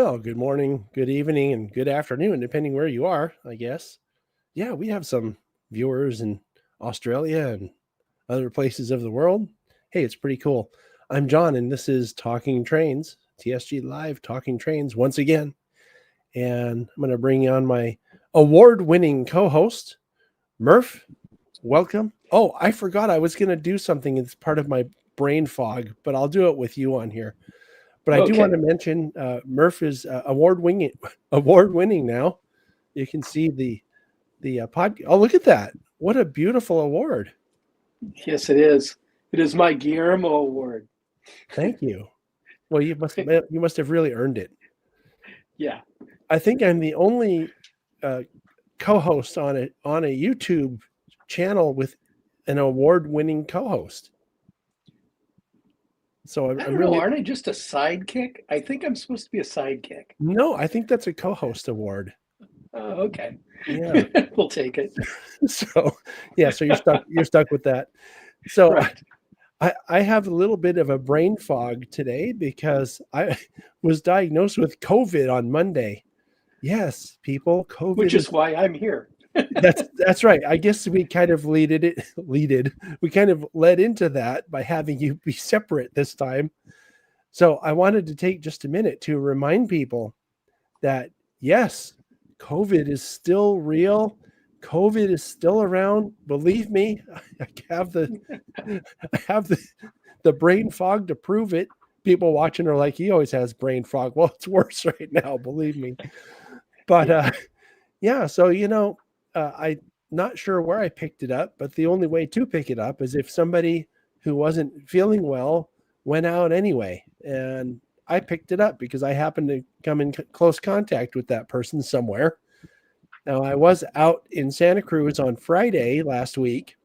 Well, good morning, good evening, and good afternoon, depending where you are, I guess. Yeah, we have some viewers in Australia and other places of the world. Hey, it's pretty cool. I'm John, and this is Talking Trains, TSG Live Talking Trains once again. And I'm going to bring on my award winning co host, Murph. Welcome. Oh, I forgot I was going to do something. It's part of my brain fog, but I'll do it with you on here. But I do want to mention Murph is award winning now. You can see the pod. Oh, look at that! What a beautiful award! Yes, it is. It is my Guillermo Award. Thank you. Well, you must have really earned it. Yeah, I think I'm the only co-host on a YouTube channel with an award-winning co-host. So I don't know. Aren't I just a sidekick? I think I'm supposed to be a sidekick. No, I think that's a co-host award. Okay. Yeah, we'll take it. So you're stuck. You're stuck with that. So Right. I have a little bit of a brain fog today because I was diagnosed with COVID on Monday. Yes, people, COVID. Which is why I'm here. That's right. I guess we kind of we kind of led into that by having you be separate this time. So I wanted to take just a minute to remind people that yes, COVID is still real. COVID is still around. Believe me, I have the brain fog to prove it. People watching are like, he always has brain fog. Well, it's worse right now, believe me. But yeah, so I'm not sure where I picked it up, but the only way to pick it up is if somebody who wasn't feeling well went out anyway. And I picked it up because I happened to come in close contact with that person somewhere. Now, I was out in Santa Cruz on Friday last week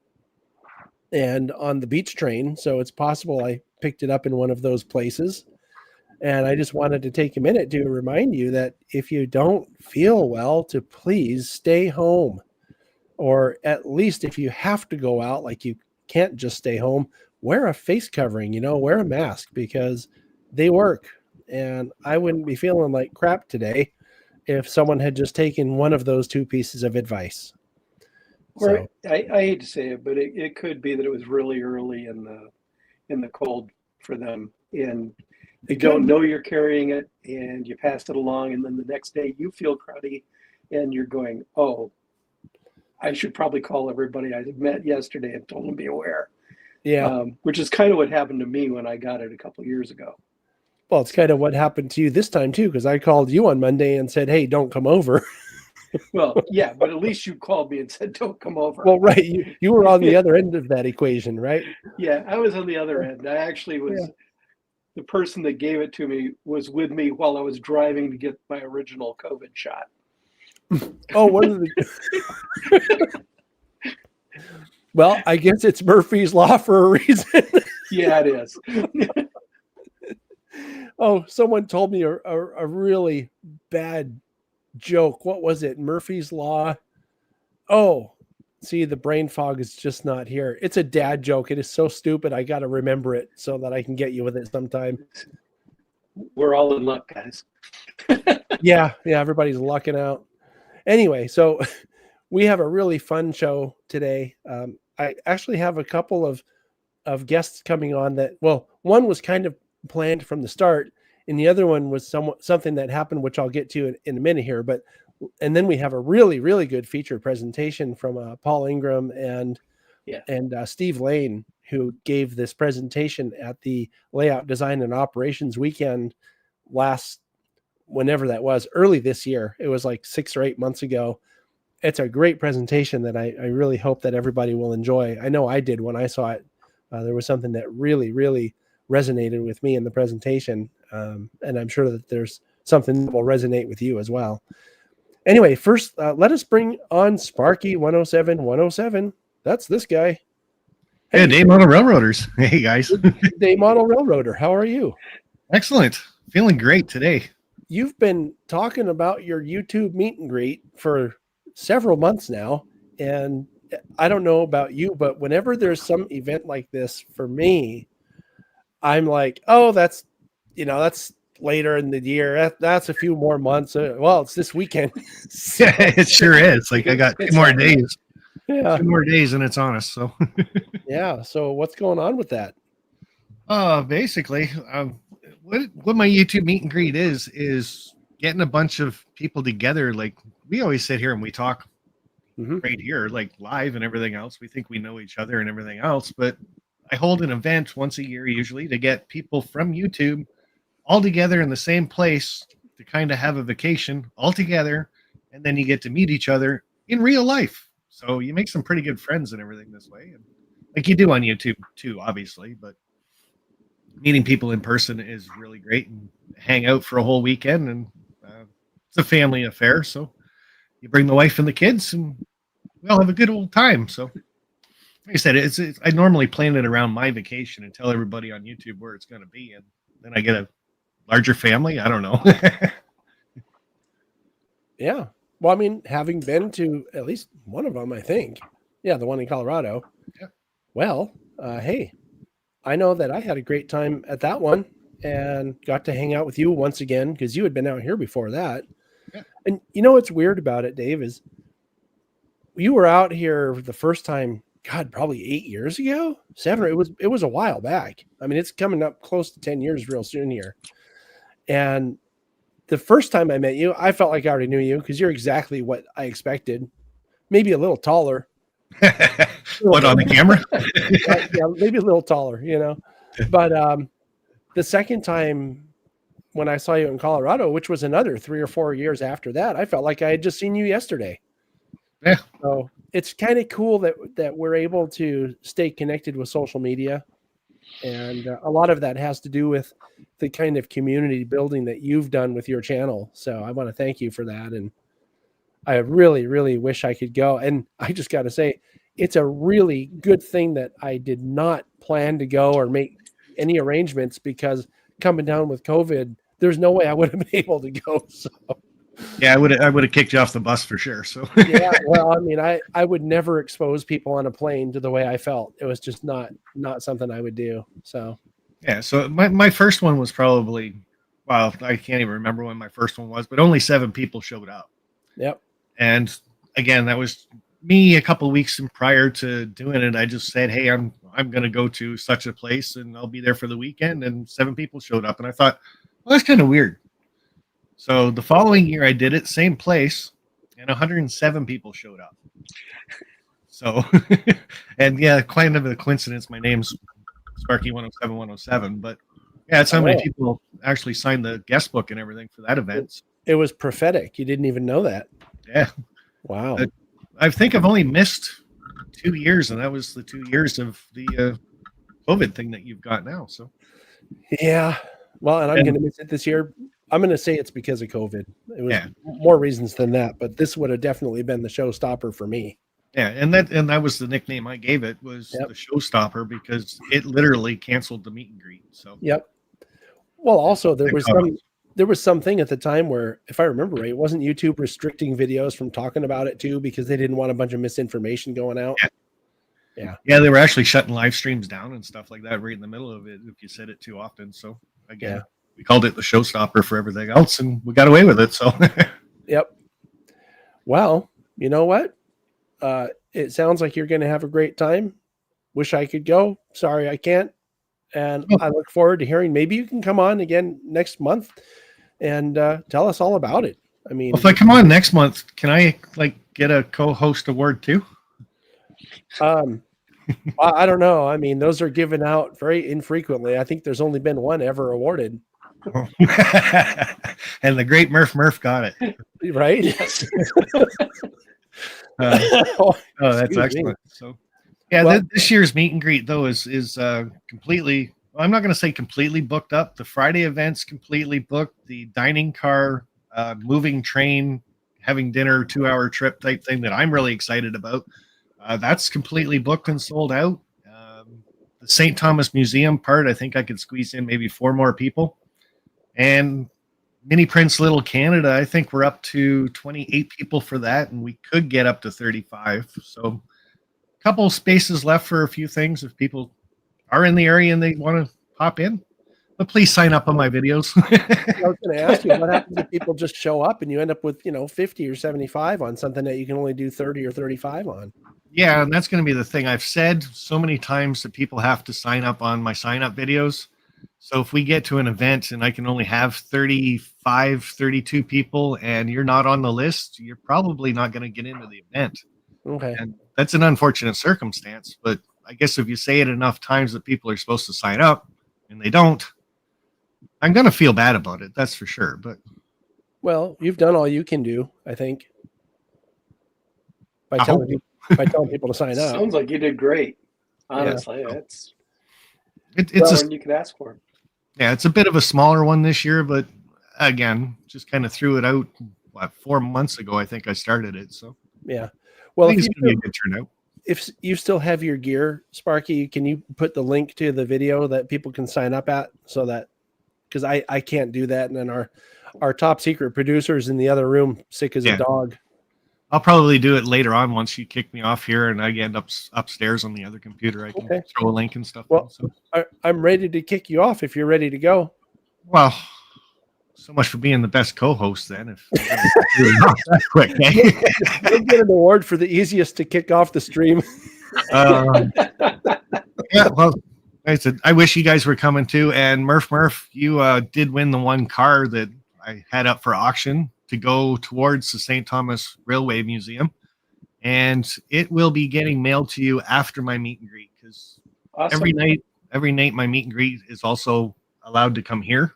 and on the beach train, so it's possible I picked it up in one of those places. And I just wanted to take a minute to remind you that if you don't feel well, to please stay home. Or at least if you have to go out, like you can't just stay home, wear a face covering, wear a mask because they work. And I wouldn't be feeling like crap today if someone had just taken one of those two pieces of advice. Or I hate to say it, but it could be that it was really early in the cold for them. And you don't know you're carrying it and you passed it along. And then the next day you feel cruddy and you're going, oh, I should probably call everybody I met yesterday and told them to be aware. Yeah. Which is kind of what happened to me when I got it a couple of years ago. Well, it's kind of what happened to you this time too, because I called you on Monday and said, hey, don't come over. Well, yeah, but at least you called me and said, don't come over. Well, right. You were on the other end of that equation, right? Yeah, I was on the other end. I actually was, the person that gave it to me was with me while I was driving to get my original COVID shot. Oh, one of the... Well, I guess it's Murphy's Law for a reason. Yeah, it is. Oh, someone told me a really bad joke. What was it? Murphy's Law. Oh, see, the brain fog is just not here. It's a dad joke. It is so stupid. I got to remember it so that I can get you with it sometime. We're all in luck, guys. Yeah, everybody's lucking out. Anyway, so we have a really fun show today. I actually have a couple of guests coming on that, well, one was kind of planned from the start, and the other one was something that happened, which I'll get to in a minute here. And then we have a really, really good featured presentation from Paul Ingraham and Steve Lane, who gave this presentation at the Layout Design and Operations weekend whenever that was, early this year. It was like 6 or 8 months ago. It's a great presentation that I really hope that everybody will enjoy. I know I did when I saw it. There was something that really, really resonated with me in the presentation. And I'm sure that there's something that will resonate with you as well. Anyway, first, let us bring on Sparky 107. That's this guy. Hey, Day Model Railroaders. Hey, guys. Day Model Railroader. How are you? Excellent. Feeling great today. You've been talking about your YouTube meet and greet for several months now. And I don't know about you, but whenever there's some event like this for me, I'm like, oh, that's later in the year. That's a few more months. Well, it's this weekend. So, yeah, it sure is. Like I got 2 more days. Yeah. 2 more days and it's on us. So yeah. So what's going on with that? Basically, what my YouTube meet and greet is getting a bunch of people together. Like we always sit here and we talk right here, like live and everything else. We think we know each other and everything else, but I hold an event once a year usually to get people from YouTube all together in the same place to kind of have a vacation all together, and then you get to meet each other in real life. So you make some pretty good friends and everything this way, and like you do on YouTube too, obviously, but meeting people in person is really great and hang out for a whole weekend, and it's a family affair. So you bring the wife and the kids and we all have a good old time. So like I said, it's I normally plan it around my vacation and tell everybody on YouTube where it's going to be, and then I get a larger family. I don't know. Yeah. Well, I mean, having been to at least one of them, I think. Yeah, the one in Colorado. Yeah. Well, hey, I know that I had a great time at that one and got to hang out with you once again because you had been out here before that. Yeah. And you know what's weird about it, Dave, is you were out here the first time, God, probably 8 years ago, 7. It was a while back. I mean, it's coming up close to 10 years real soon here. And the first time I met you, I felt like I already knew you because you're exactly what I expected. Maybe a little taller. What, on the camera? Yeah, maybe a little taller, you know. But the second time when I saw you in Colorado, which was another 3 or 4 years after that, I felt like I had just seen you yesterday. Yeah. So it's kind of cool that we're able to stay connected with social media. And a lot of that has to do with the kind of community building that you've done with your channel. So I want to thank you for that. And I really, really wish I could go. And I just got to say, it's a really good thing that I did not plan to go or make any arrangements, because coming down with COVID, there's no way I would have been able to go. So yeah, I would have kicked you off the bus for sure. So yeah, well, I mean, I would never expose people on a plane to the way I felt. It was just not something I would do. So yeah, so my first one was probably, well, I can't even remember when my first one was, but only 7 people showed up. Yep. And again, that was me a couple of weeks prior to doing it. I just said, hey, I'm going to go to such a place and I'll be there for the weekend. And 7 people showed up. And I thought, well, that's kind of weird. So the following year I did it, same place, and 107 people showed up. So, and yeah, kind of a coincidence. My name's Sparky 107, but yeah, that's how many people actually signed the guest book and everything for that event. It was prophetic. You didn't even know that. Yeah. Wow. I think I've only missed 2 years, and that was the 2 years of the COVID thing that you've got now. So, yeah. Well, and I'm going to miss it this year. I'm going to say it's because of COVID. It was more reasons than that, but this would have definitely been the showstopper for me. Yeah, and that was the nickname I gave it, was the showstopper, because it literally canceled the meet and greet. So yep. Well, also there was something at the time where, if I remember right, wasn't YouTube restricting videos from talking about it too because they didn't want a bunch of misinformation going out? Yeah. Yeah, they were actually shutting live streams down and stuff like that right in the middle of it if you said it too often. So again, we called it the showstopper for everything else, and we got away with it. So yep. Well, you know what? It sounds like you're going to have a great time. Wish I could go. Sorry, I can't. And I look forward to hearing. Maybe you can come on again next month and tell us all about it. I mean, if I come on next month, can I get a co-host award too? I don't know. I mean, those are given out very infrequently. I think there's only been one ever awarded. And the great Murph got it. Right? Yes. That's excellent. So, yeah, well, this year's meet and greet though is completely. Well, I'm not going to say completely booked up. The Friday event's completely booked. The dining car, moving train, having dinner, 2-hour trip type thing that I'm really excited about. That's completely booked and sold out. The St. Thomas Museum part, I think I could squeeze in maybe 4 more people. And Mini Prince Little Canada, I think we're up to 28 people for that, and we could get up to 35. So a couple of spaces left for a few things if people are in the area and they want to pop in. But please sign up on my videos. I was going to ask you, what happens if people just show up and you end up with 50 or 75 on something that you can only do 30 or 35 on? Yeah, and that's going to be the thing. I've said so many times that people have to sign up on my sign up videos. So if we get to an event and I can only have 35, 32 people and you're not on the list, you're probably not going to get into the event. Okay. And that's an unfortunate circumstance. But I guess if you say it enough times that people are supposed to sign up and they don't, I'm going to feel bad about it. That's for sure. But well, you've done all you can do, I think, by telling people to sign up. Sounds like you did great. Honestly, Yeah. it's one you could ask for. Yeah, it's a bit of a smaller one this year, but again, just kind of threw it out 4 months ago. I think I started it. So yeah. Well, it's going to be a good turnout. If you still have your gear, Sparky, can you put the link to the video that people can sign up at, so that, because I can't do that, and then our top secret producer is in the other room, sick as a dog. I'll probably do it later on once you kick me off here and I end up upstairs on the other computer. I can throw a link and stuff. Well, I'm ready to kick you off if you're ready to go. Well, so much for being the best co-host then. If that quick, You'll get an award for the easiest to kick off the stream. Yeah, well, I wish you guys were coming too. And Murph, you did win the one car that I had up for auction to go towards the St. Thomas Railway Museum, and it will be getting mailed to you after my meet and greet, because every night my meet and greet is also allowed to come here,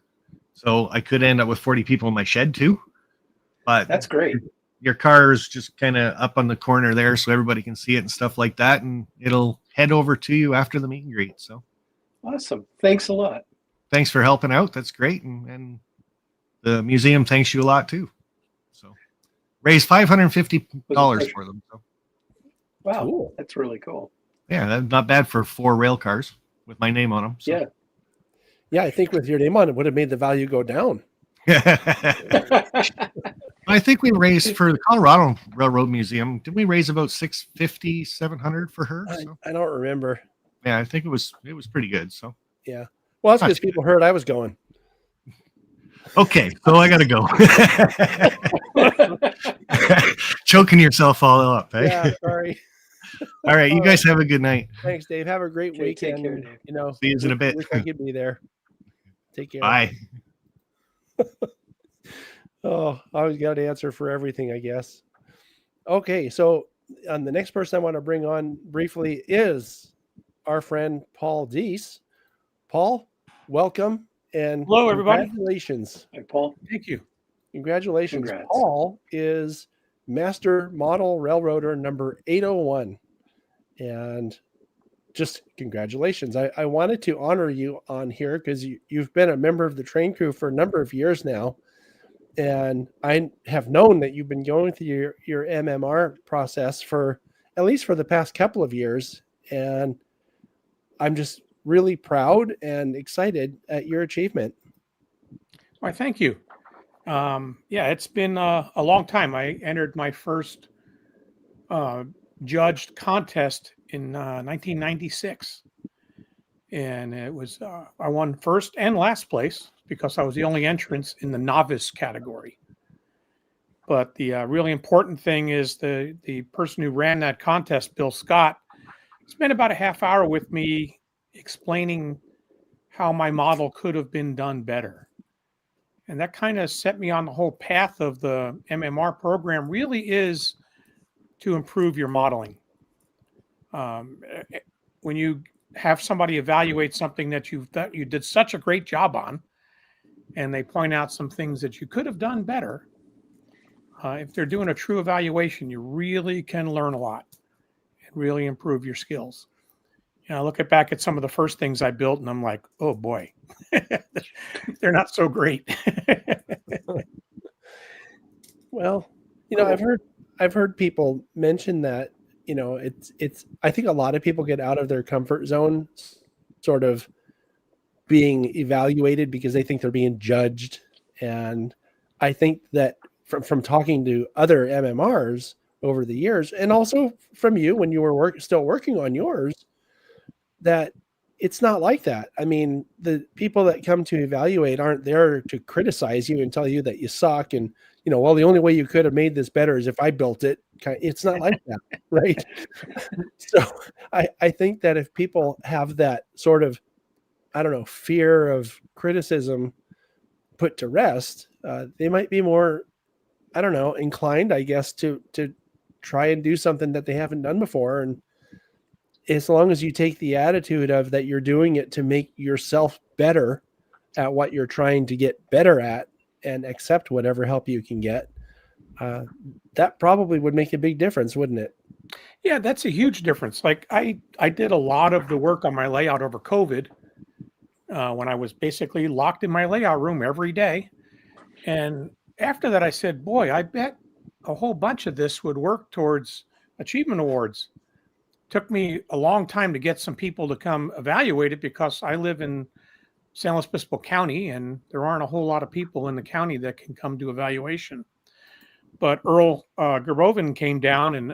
so I could end up with 40 people in my shed too. But that's great. Your car is just kind of up on the corner there, so everybody can see it and stuff like that, and it'll head over to you after the meet and greet. So awesome! Thanks a lot. Thanks for helping out. That's great, and the museum thanks you a lot too. So raised $550 for them. So. Wow, cool. That's really cool. Yeah, that's not bad for 4 rail cars with my name on them. So. Yeah, I think with your name on it would have made the value go down. I think we raised for the Colorado Railroad Museum. Did we raise about $650, $700 for her? So. I don't remember. Yeah, I think it was pretty good. So yeah, well, that's because people heard I was going. Okay, so I gotta go. Choking yourself all up, eh? Yeah, sorry. All right, you guys have a good night. Thanks, Dave. Have a great weekend. Take care, Dave. See you in a bit. Wish I could be there. Take care. Bye. Oh, I always got an answer for everything, I guess. Okay, so the next person I want to bring on briefly is our friend Paul Deese. Paul, welcome. And hello, everybody. Congratulations. Hi, Paul. Thank you. Congratulations. Congrats. Paul is Master Model Railroader number 801. And just congratulations. I wanted to honor you on here because you've been a member of the train crew for a number of years now. And I have known that you've been going through your MMR process for at least for the past couple of years. And I'm just really proud and excited at your achievement. Why, thank you. Yeah, it's been a long time. I entered my first judged contest in 1996. And it was, I won first and last place because I was the only entrant in the novice category. But the really important thing is the person who ran that contest, Bill Scott, spent about a half hour with me explaining how my model could have been done better. And that kind of set me on the whole path of the MMR program. Really is to improve your modeling. When you have somebody evaluate something that you did such a great job on, and they point out some things that you could have done better, if they're doing a true evaluation, you really can learn a lot and really improve your skills. I look back at some of the first things I built and I'm like, oh boy, they're not so great. Well, I've heard people mention that, it's, I think a lot of people get out of their comfort zone sort of being evaluated because they think they're being judged. And I think that from talking to other MMRs over the years, and also from you when you were still working on yours, that it's not like that. I mean, the people that come to evaluate aren't there to criticize you and tell you that you suck and, well, the only way you could have made this better is if I built it. It's not like that, right? So I think that if people have that sort of, I don't know, fear of criticism put to rest, they might be more, I don't know, inclined, I guess, to try and do something that they haven't done before. And as long as you take the attitude of that you're doing it to make yourself better at what you're trying to get better at and accept whatever help you can get, that probably would make a big difference, wouldn't it? Yeah, that's a huge difference. Like I did a lot of the work on my layout over COVID when I was basically locked in my layout room every day. And after that, I said, boy, I bet a whole bunch of this would work towards achievement awards. Took me a long time to get some people to come evaluate it because I live in San Luis Obispo County and there aren't a whole lot of people in the county that can come do evaluation. But Earl Gerbovin came down and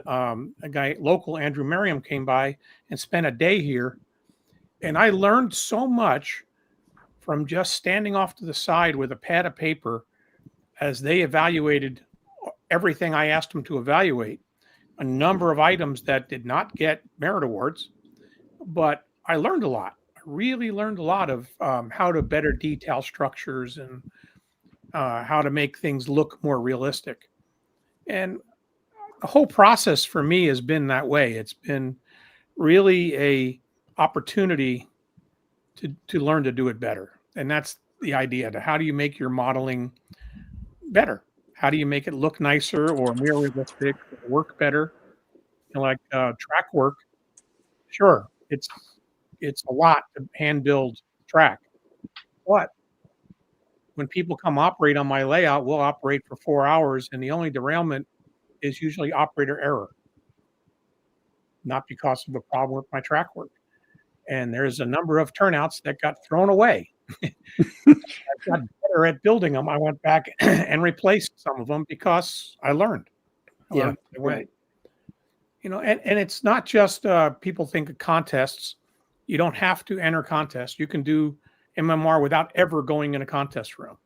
a guy local, Andrew Merriam, came by and spent a day here. And I learned so much from just standing off to the side with a pad of paper as they evaluated everything I asked them to evaluate. A number of items that did not get merit awards, but I learned a lot. I really learned a lot of how to better detail structures and how to make things look more realistic. And the whole process for me has been that way. It's been really a opportunity to learn to do it better. And that's the idea. To how do you make your modeling better? How do you make it look nicer or more realistic, or work better? Like track work, sure, it's a lot to hand build track. But when people come operate on my layout, we'll operate for 4 hours, and the only derailment is usually operator error, not because of a problem with my track work. And there's a number of turnouts that got thrown away. I got better at building them. I went back and replaced some of them because I learned. Right. And it's not just people think of contests. You don't have to enter contests. You can do MMR without ever going in a contest room.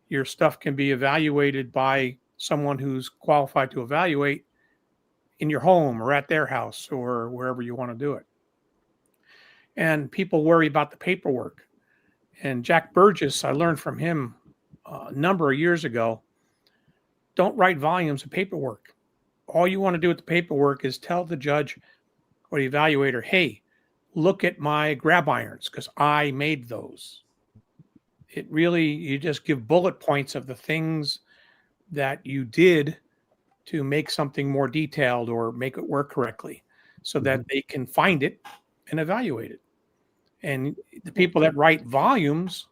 Your stuff can be evaluated by someone who's qualified to evaluate in your home or at their house or wherever you want to do it. And people worry about the paperwork. And Jack Burgess, I learned from him a number of years ago, don't write volumes of paperwork. All you want to do with the paperwork is tell the judge or the evaluator, hey, look at my grab irons because I made those. It really, you just give bullet points of the things that you did to make something more detailed or make it work correctly so that they can find it and evaluate it. And the people that write volumes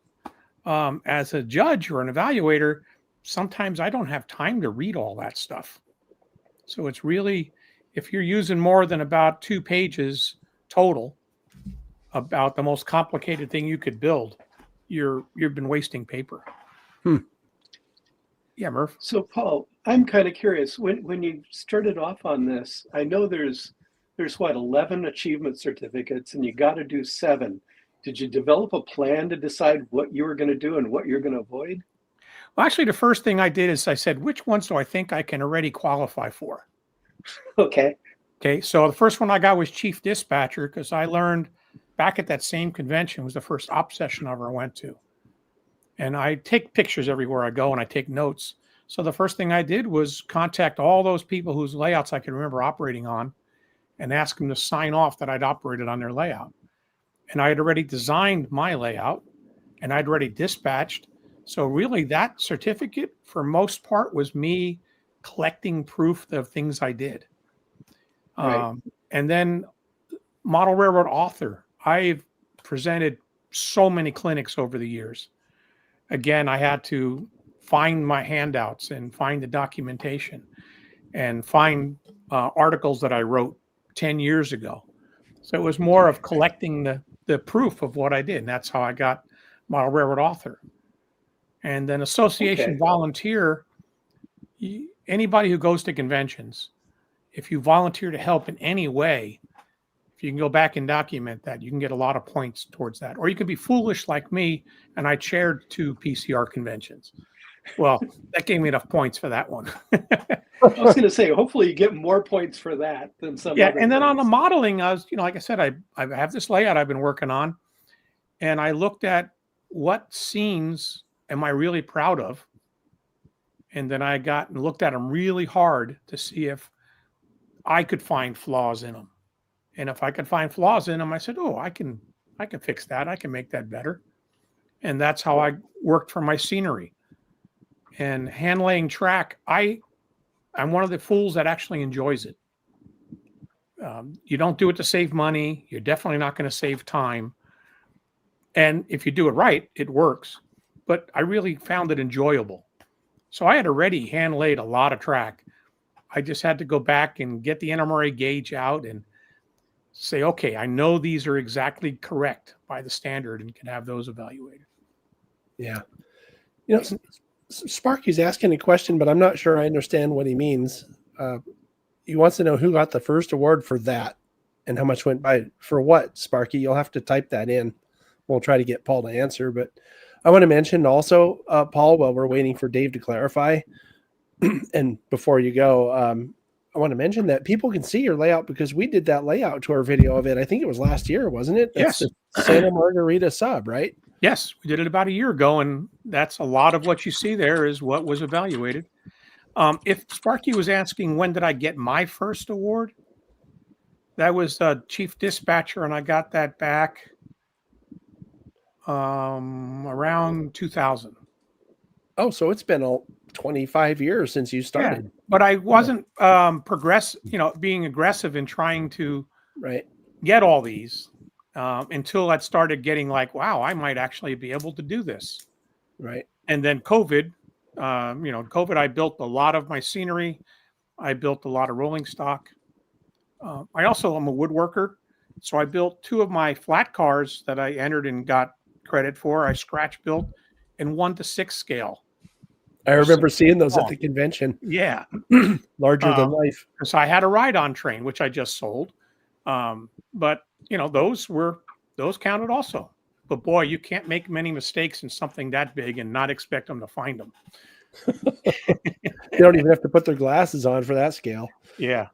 as a judge or an evaluator, sometimes I don't have time to read all that stuff. So it's really, if you're using more than about 2 pages total about the most complicated thing you could build, you've been wasting paper. Yeah, Murph. So Paul, I'm kind of curious, when you started off on this, I know there's what, 11 achievement certificates and you got to do 7. Did you develop a plan to decide what you were going to do and what you're going to avoid? Well, actually, the first thing I did is I said, which ones do I think I can already qualify for? Okay. So the first one I got was chief dispatcher because I learned back at that same convention, was the first op session I ever went to. And I take pictures everywhere I go and I take notes. So the first thing I did was contact all those people whose layouts I can remember operating on and ask them to sign off that I'd operated on their layout. And I had already designed my layout and I'd already dispatched. So really that certificate for most part was me collecting proof of things I did. Right. And then model railroad author. I've presented so many clinics over the years. Again, I had to find my handouts and find the documentation and find articles that I wrote 10 years ago. So it was more of collecting the proof of what I did. And that's how I got model railroad author. And then association volunteer, anybody who goes to conventions, if you volunteer to help in any way, if if you can go back and document that, you can get a lot of points towards that. Or you could be foolish like me, and I chaired 2 PCR conventions. Well, that gave me enough points for that one. I was going to say, hopefully you get more points for that than some Yeah, other and then things. on the modeling, I was, like I said, I have this layout I've been working on, and I looked at what scenes am I really proud of, and then I got and looked at them really hard to see if I could find flaws in them. And if I could find flaws in them, I said, "Oh, I can fix that. I can make that better." And that's how I worked for my scenery. And hand laying track, I'm one of the fools that actually enjoys it. You don't do it to save money. You're definitely not going to save time. And if you do it right, it works. But I really found it enjoyable. So I had already hand laid a lot of track. I just had to go back and get the NMRA gauge out and say, okay, I know these are exactly correct by the standard and can have those evaluated. Yeah. Sparky's asking a question, but I'm not sure I understand what he means. He wants to know who got the first award for that and how much went by for what, Sparky. You'll have to type that in. We'll try to get Paul to answer, but I want to mention also, Paul, while we're waiting for Dave to clarify, and before you go, I want to mention that people can see your layout because we did that layout to our video of it. I think it was last year, wasn't it? That's Yes. the Santa Margarita sub, right? Yes, we did it about a year ago, and that's a lot of what you see there is what was evaluated. If Sparky was asking when did I get my first award, that was chief dispatcher, and I got that back around 2000. Oh, so it's been 25 years since you started. Yeah, but I wasn't being aggressive in trying to get all these until I started getting like, wow, I might actually be able to do this. Right. And then COVID, I built a lot of my scenery. I built a lot of rolling stock. I also am a woodworker. So I built 2 of my flat cars that I entered and got credit for. I scratch built in 1:6 scale. I remember seeing those at the convention. Yeah. Larger than life. Because I had a ride-on train, which I just sold. But, those counted also. But boy, you can't make many mistakes in something that big and not expect them to find them. They don't even have to put their glasses on for that scale. Yeah.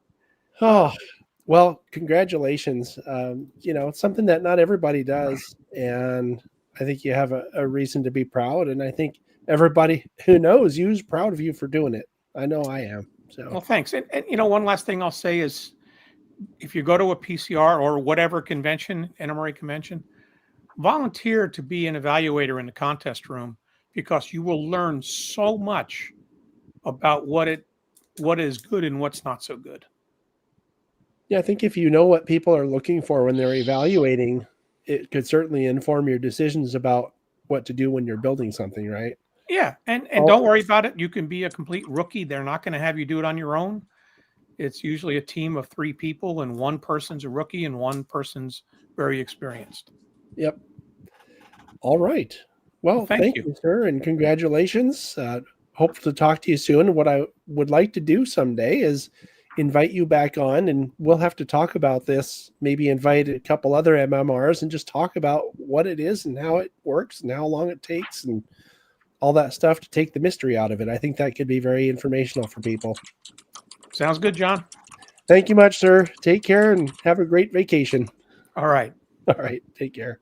Oh, well, congratulations. It's something that not everybody does. And I think you have a reason to be proud. And I think everybody who knows you is proud of you for doing it. I know I am. So, well, thanks. And one last thing I'll say is if you go to a PCR or whatever convention, NMRA convention, volunteer to be an evaluator in the contest room because you will learn so much about what is good and what's not so good. Yeah, I think if you know what people are looking for when they're evaluating, it could certainly inform your decisions about what to do when you're building something, right? Yeah, and don't worry about it. You can be a complete rookie. They're not going to have you do it on your own. It's usually a team of 3 people, and one person's a rookie and one person's very experienced. Yep. All right. Well, thank you, sir, and congratulations. Hope to talk to you soon. What I would like to do someday is invite you back on, and we'll have to talk about this, maybe invite a couple other MMRs and just talk about what it is and how it works and how long it takes and all that stuff to take the mystery out of it. I think that could be very informational for people. Sounds good, John. Thank you much, sir. Take care and have a great vacation. All right. All right. Take care.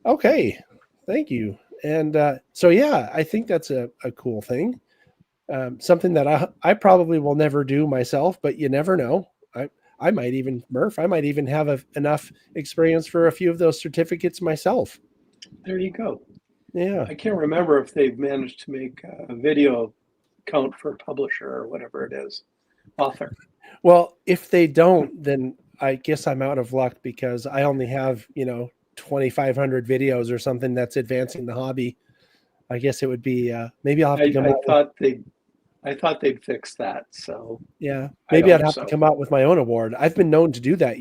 Okay. Thank you. And I think that's a cool thing. Something that I probably will never do myself, but you never know. I might even, Murph, I might even have enough experience for a few of those certificates myself. There you go. Yeah. I can't remember if they've managed to make a video count for publisher or whatever it is, author. Well, if they don't, then I guess I'm out of luck because I only have, 2,500 videos or something that's advancing the hobby. I guess it would be, maybe I'll have to come out. I thought they'd fix that. So yeah, maybe I'd have to come out with my own award. I've been known to do that,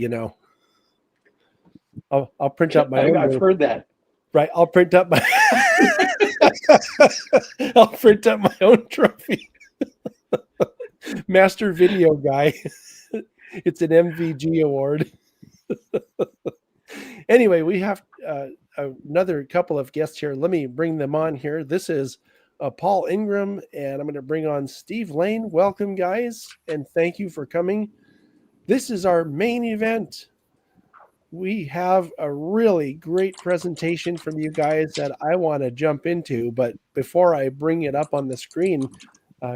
I'll print up my own. I've heard that. Right. I'll print up my own trophy. Master video guy. It's an MVG award. Anyway, we have another couple of guests here. Let me bring them on here. This is Paul Ingraham, and I'm going to bring on Steve Lane. Welcome, guys, and thank you for coming. This is our main event. We have a really great presentation from you guys that I want to jump into, but before I bring it up on the screen,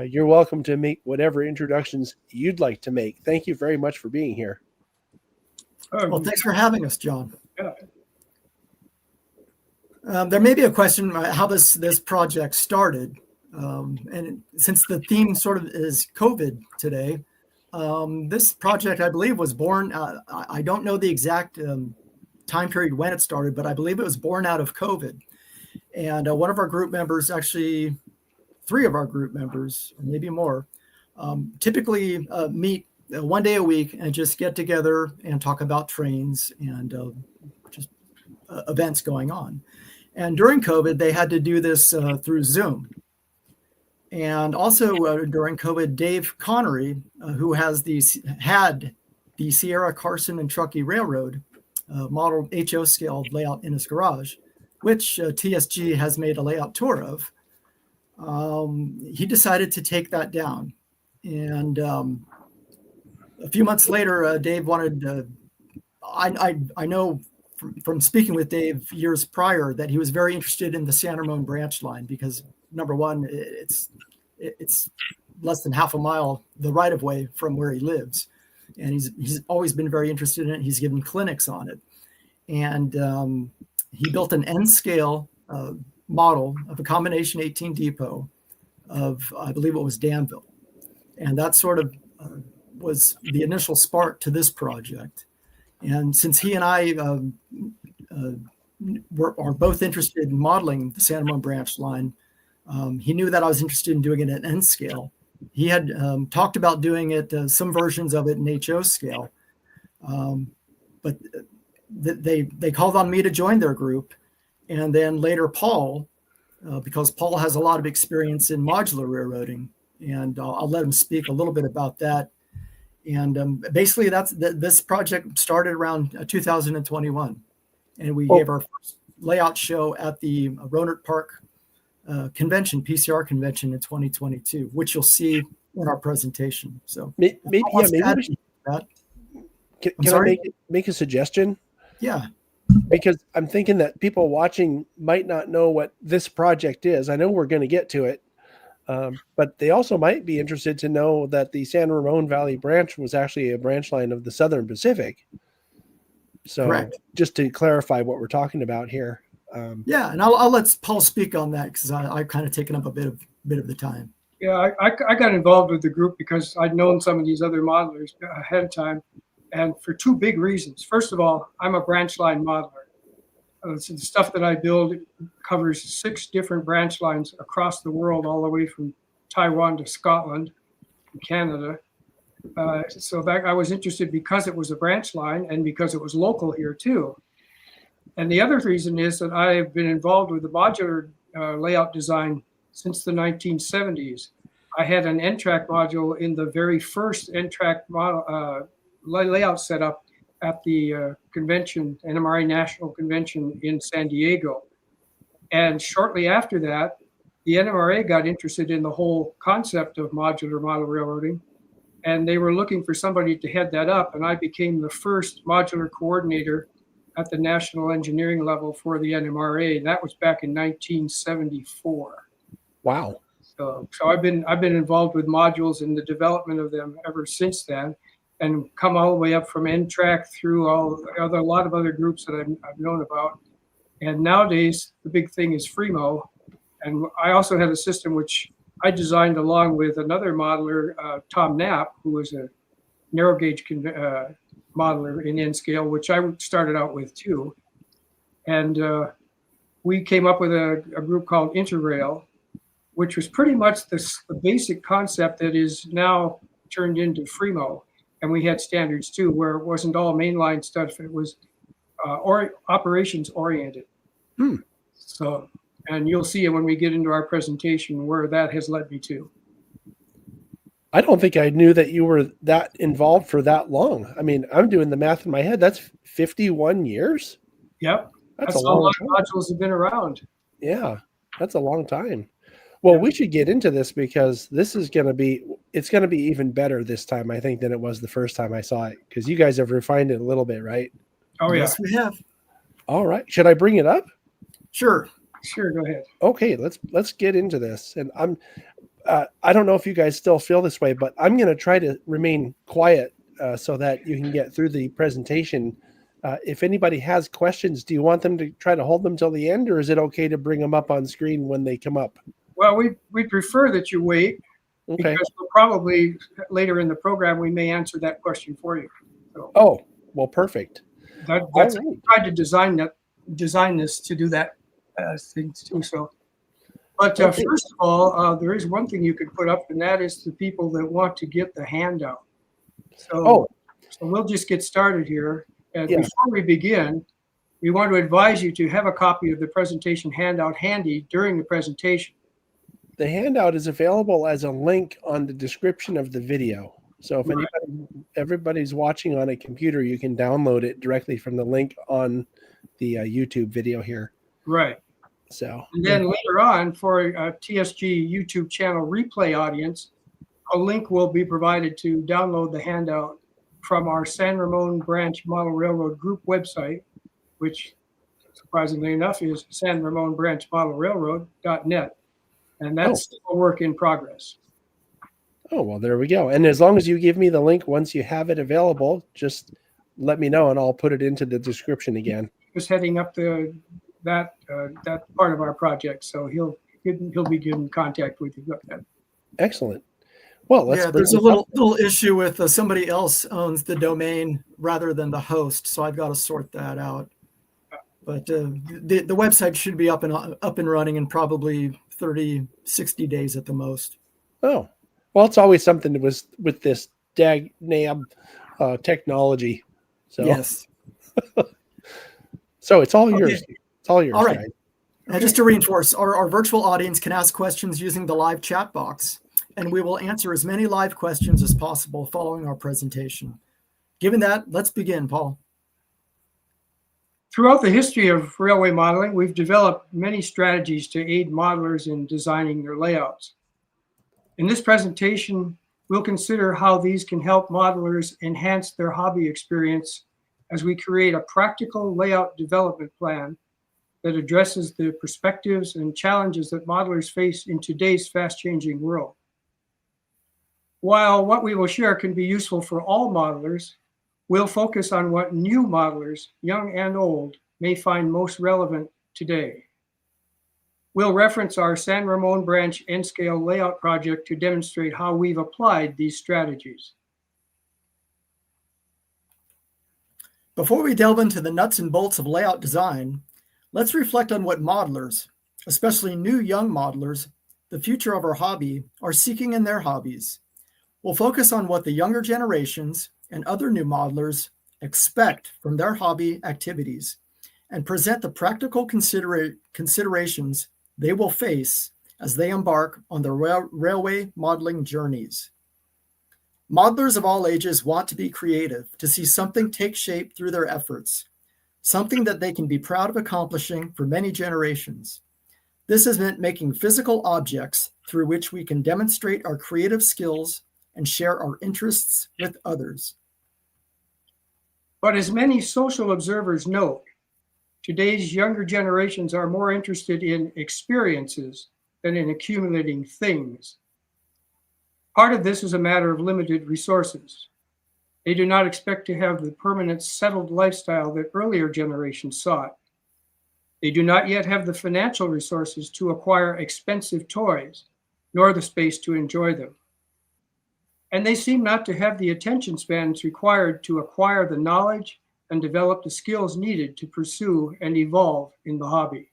you're welcome to make whatever introductions you'd like to make. Thank you very much for being here. Well, thanks for having us, John. Yeah. There may be a question how this project started, and since the theme sort of is COVID today, this project, I believe, was born. I don't know the exact time period when it started, but I believe it was born out of COVID. And one of our group members, actually, 3 of our group members, or maybe more, typically meet 1 day a week and just get together and talk about trains and just events going on. And during COVID, they had to do this through Zoom. And also during COVID, Dave Connery, who had the Sierra, Carson, and Truckee Railroad model HO scale layout in his garage, which TSG has made a layout tour of, he decided to take that down. And a few months later, Dave wanted, I know from speaking with Dave years prior that he was very interested in the San Ramon branch line because, number one, it's less than half a mile the right of way from where he lives, and he's always been very interested in it. He's given clinics on it, and he built an N scale model of a combination 18 depot of, I believe it was Danville, and that sort of was the initial spark to this project. And since he and I are both interested in modeling the San Ramon branch line, he knew that I was interested in doing it at N scale. He had talked about doing it, some versions of it in HO scale, but they called on me to join their group. And then later Paul, because Paul has a lot of experience in modular railroading, and I'll let him speak a little bit about that. And basically, this project started around 2021, and we gave our first layout show at the Rohnert Park convention, PCR convention in 2022, which you'll see in our presentation. So maybe can I make a suggestion? Yeah. Because I'm thinking that people watching might not know what this project is. I know we're going to get to it. But they also might be interested to know that the San Ramon Valley branch was actually a branch line of the Southern Pacific. So correct. Just to clarify what we're talking about here. Yeah, and I'll let Paul speak on that because I've kind of taken up a bit of the time. Yeah, I got involved with the group because I'd known some of these other modelers ahead of time, and for 2 big reasons. First of all, I'm a branch line modeler. So the stuff that I build covers 6 different branch lines across the world, all the way from Taiwan to Scotland, and Canada. So that I was interested because it was a branch line and because it was local here too. And the other reason is that I've been involved with the modular layout design since the 1970s. I had an N-track module in the very first N-track model layout setup at the convention, NMRA National Convention in San Diego. And shortly after that, the NMRA got interested in the whole concept of modular model railroading, and they were looking for somebody to head that up, and I became the first modular coordinator at the national engineering level for the NMRA. That was back in 1974. Wow. So I've been involved with modules and the development of them ever since then, and come all the way up from N-track through a lot of other groups that I've known about. And nowadays, the big thing is Fremo. And I also had a system which I designed along with another modeler, Tom Knapp, who was a narrow gauge modeler in N-scale, which I started out with too. And we came up with a group called Interrail, which was pretty much the basic concept that is now turned into Fremo. And we had standards too, where it wasn't all mainline stuff. It was operations oriented. So, and you'll see it when we get into our presentation where that has led me to. I don't think I knew that you were that involved for that long. I mean, I'm doing the math in my head. That's 51 years. Yep. That's a how long long time. modules have been around. Yeah, that's a long time. Well, we should get into this because this is going to be, it's going to be even better this time, I think, than it was the first time I saw it, because you guys have refined it a little bit, right? Oh, yeah. Yes, we have. All right. Should I bring it up? Sure. Sure, go ahead. Okay, let's get into this. And I don't know if you guys still feel this way, but I'm going to try to remain quiet so that you can get through the presentation. If anybody has questions, do you want them to try to hold them till the end, or is it okay to bring them up on screen when they come up? Well, we prefer that you wait, Okay. because we'll probably later in the program we may answer that question for you. So Oh, well, perfect. that's All right. we tried to design this to do that thing too. So, but Okay. first of all, there is one thing you could put up, and that is the people that want to get the handout. So, so we'll just get started here. And Yeah. before we begin, we want to advise you to have a copy of the presentation handout handy during the presentation. The handout is available as a link on the description of the video. So if everybody's watching on a computer, you can download it directly from the link on the YouTube video here. Right. So, And then later on, for a TSG YouTube channel replay audience, a link will be provided to download the handout from our San Ramon Branch Model Railroad Group website, which surprisingly enough is sanramonbranchmodelrailroad.net. And that's a work in progress. oh, well, there we go. And as long as you give me the link once you have it available, just let me know and I'll put it into the description again. Just heading up that part of our project, so he'll be in contact with you about that. Excellent. Well, let's there's a little issue with somebody else owns the domain rather than the host, so I've got to sort that out. But the website should be up and running in probably 30-60 days at the most. Oh, well, it's always something with this dag-nab technology. So yes. So it's all yours. It's all yours. All right. Now, just to reinforce, our virtual audience can ask questions using the live chat box, and we will answer as many live questions as possible following our presentation. Given that, let's begin, Paul. Throughout the history of railway modeling, we've developed many strategies to aid modelers in designing their layouts. In this presentation, we'll consider how these can help modelers enhance their hobby experience as we create a practical layout development plan that addresses the perspectives and challenges that modelers face in today's fast-changing world. While what we will share can be useful for all modelers, we'll focus on what new modelers, young and old, may find most relevant today. We'll reference our San Ramon Branch N-Scale layout project to demonstrate how we've applied these strategies. Before we delve into the nuts and bolts of layout design, let's reflect on what modelers, especially new young modelers, the future of our hobby, are seeking in their hobbies. We'll focus on what the younger generations and other new modelers expect from their hobby activities and present the practical considerations they will face as they embark on their railway modeling journeys. Modelers of all ages want to be creative, to see something take shape through their efforts, something that they can be proud of accomplishing for many generations. This has meant making physical objects through which we can demonstrate our creative skills and share our interests with others. But as many social observers note, today's younger generations are more interested in experiences than in accumulating things. Part of this is a matter of limited resources. They do not expect to have the permanent settled lifestyle that earlier generations sought. They do not yet have the financial resources to acquire expensive toys, nor the space to enjoy them. And they seem not to have the attention spans required to acquire the knowledge and develop the skills needed to pursue and evolve in the hobby.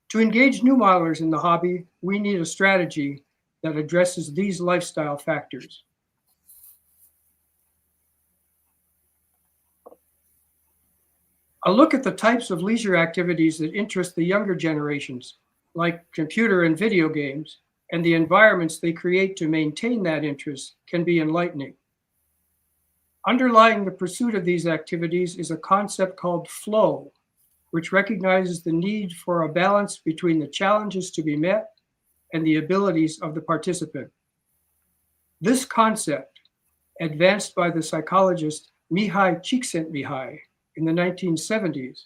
To engage new modelers in the hobby, we need a strategy that addresses these lifestyle factors. A look at the types of leisure activities that interest the younger generations, like computer and video games, and the environments they create to maintain that interest can be enlightening. Underlying the pursuit of these activities is a concept called flow, which recognizes the need for a balance between the challenges to be met and the abilities of the participant. This concept, advanced by the psychologist Mihai Csikszentmihalyi in the 1970s,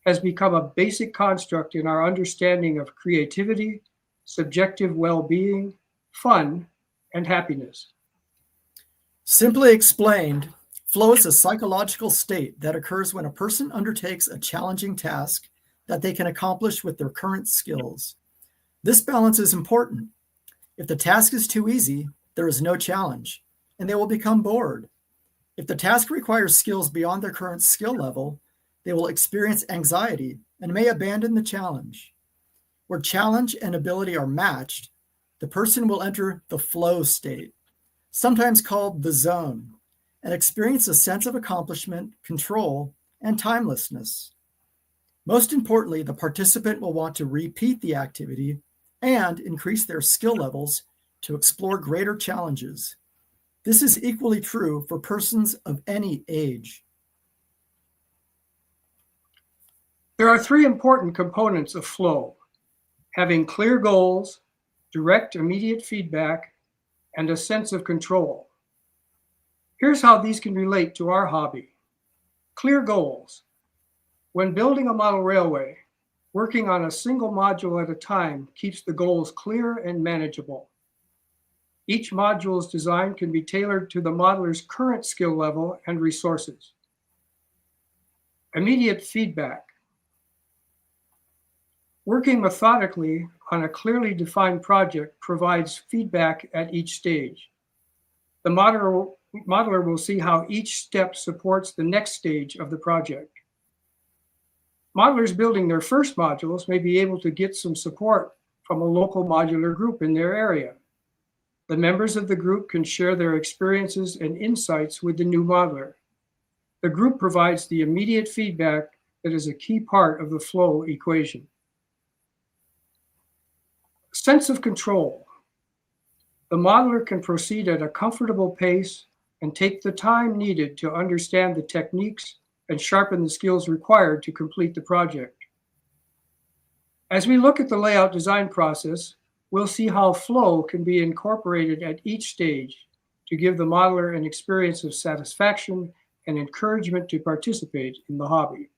has become a basic construct in our understanding of creativity, subjective well-being, fun, and happiness. Simply explained, flow is a psychological state that occurs when a person undertakes a challenging task that they can accomplish with their current skills. This balance is important. If the task is too easy, there is no challenge, and they will become bored. If the task requires skills beyond their current skill level, they will experience anxiety and may abandon the challenge. Where challenge and ability are matched, the person will enter the flow state, sometimes called the zone, and experience a sense of accomplishment, control, and timelessness. Most importantly, the participant will want to repeat the activity and increase their skill levels to explore greater challenges. This is equally true for persons of any age. There are three important components of flow: having clear goals, direct immediate feedback, and a sense of control. Here's how these can relate to our hobby. Clear goals. When building a model railway, working on a single module at a time keeps the goals clear and manageable. Each module's design can be tailored to the modeler's current skill level and resources. Immediate feedback. Working methodically on a clearly defined project provides feedback at each stage. The modeler will see how each step supports the next stage of the project. Modelers building their first modules may be able to get some support from a local modular group in their area. The members of the group can share their experiences and insights with the new modeler. The group provides the immediate feedback that is a key part of the flow equation. Sense of control. The modeler can proceed at a comfortable pace and take the time needed to understand the techniques and sharpen the skills required to complete the project. As we look at the layout design process, we'll see how flow can be incorporated at each stage to give the modeler an experience of satisfaction and encouragement to participate in the hobby.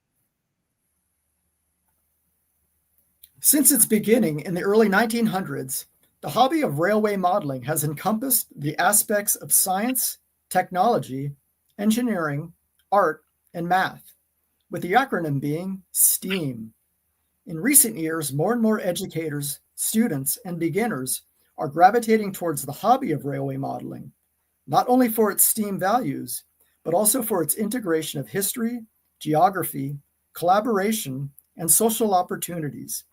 Since its beginning in the early 1900s, the hobby of railway modeling has encompassed the aspects of science, technology, engineering, art, and math, with the acronym being STEAM. In recent years, more and more educators, students, and beginners are gravitating towards the hobby of railway modeling, not only for its STEAM values, but also for its integration of history, geography, collaboration, and social opportunities,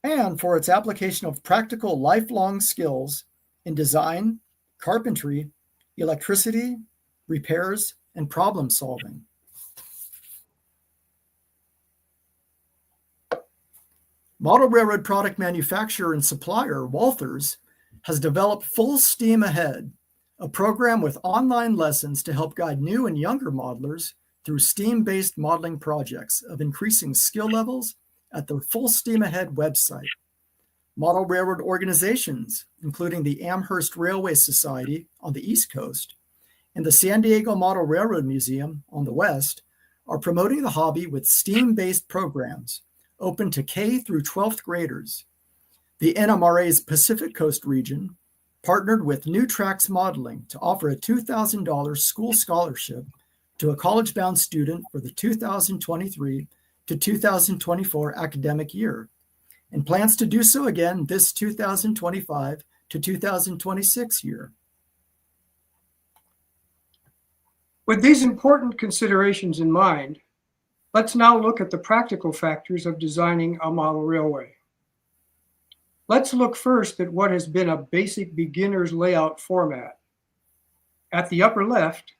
and for its application of practical lifelong skills in design, carpentry, electricity, repairs, and problem solving. Model railroad product manufacturer and supplier Walthers has developed Full Steam Ahead, a program with online lessons to help guide new and younger modelers through STEAM-based modeling projects of increasing skill levels at the Full Steam Ahead website. Model railroad organizations, including the Amherst Railway Society on the East Coast and the San Diego Model Railroad Museum on the West, are promoting the hobby with STEAM-based programs open to K through 12th graders. The NMRA's Pacific Coast region partnered with New Tracks Modeling to offer a $2,000 school scholarship to a college-bound student for the 2023 to 2024 academic year, and plans to do so again this 2025 to 2026 year. With these important considerations in mind, let's now look at the practical factors of designing a model railway. Let's look first at what has been a basic beginner's layout format. At the upper left,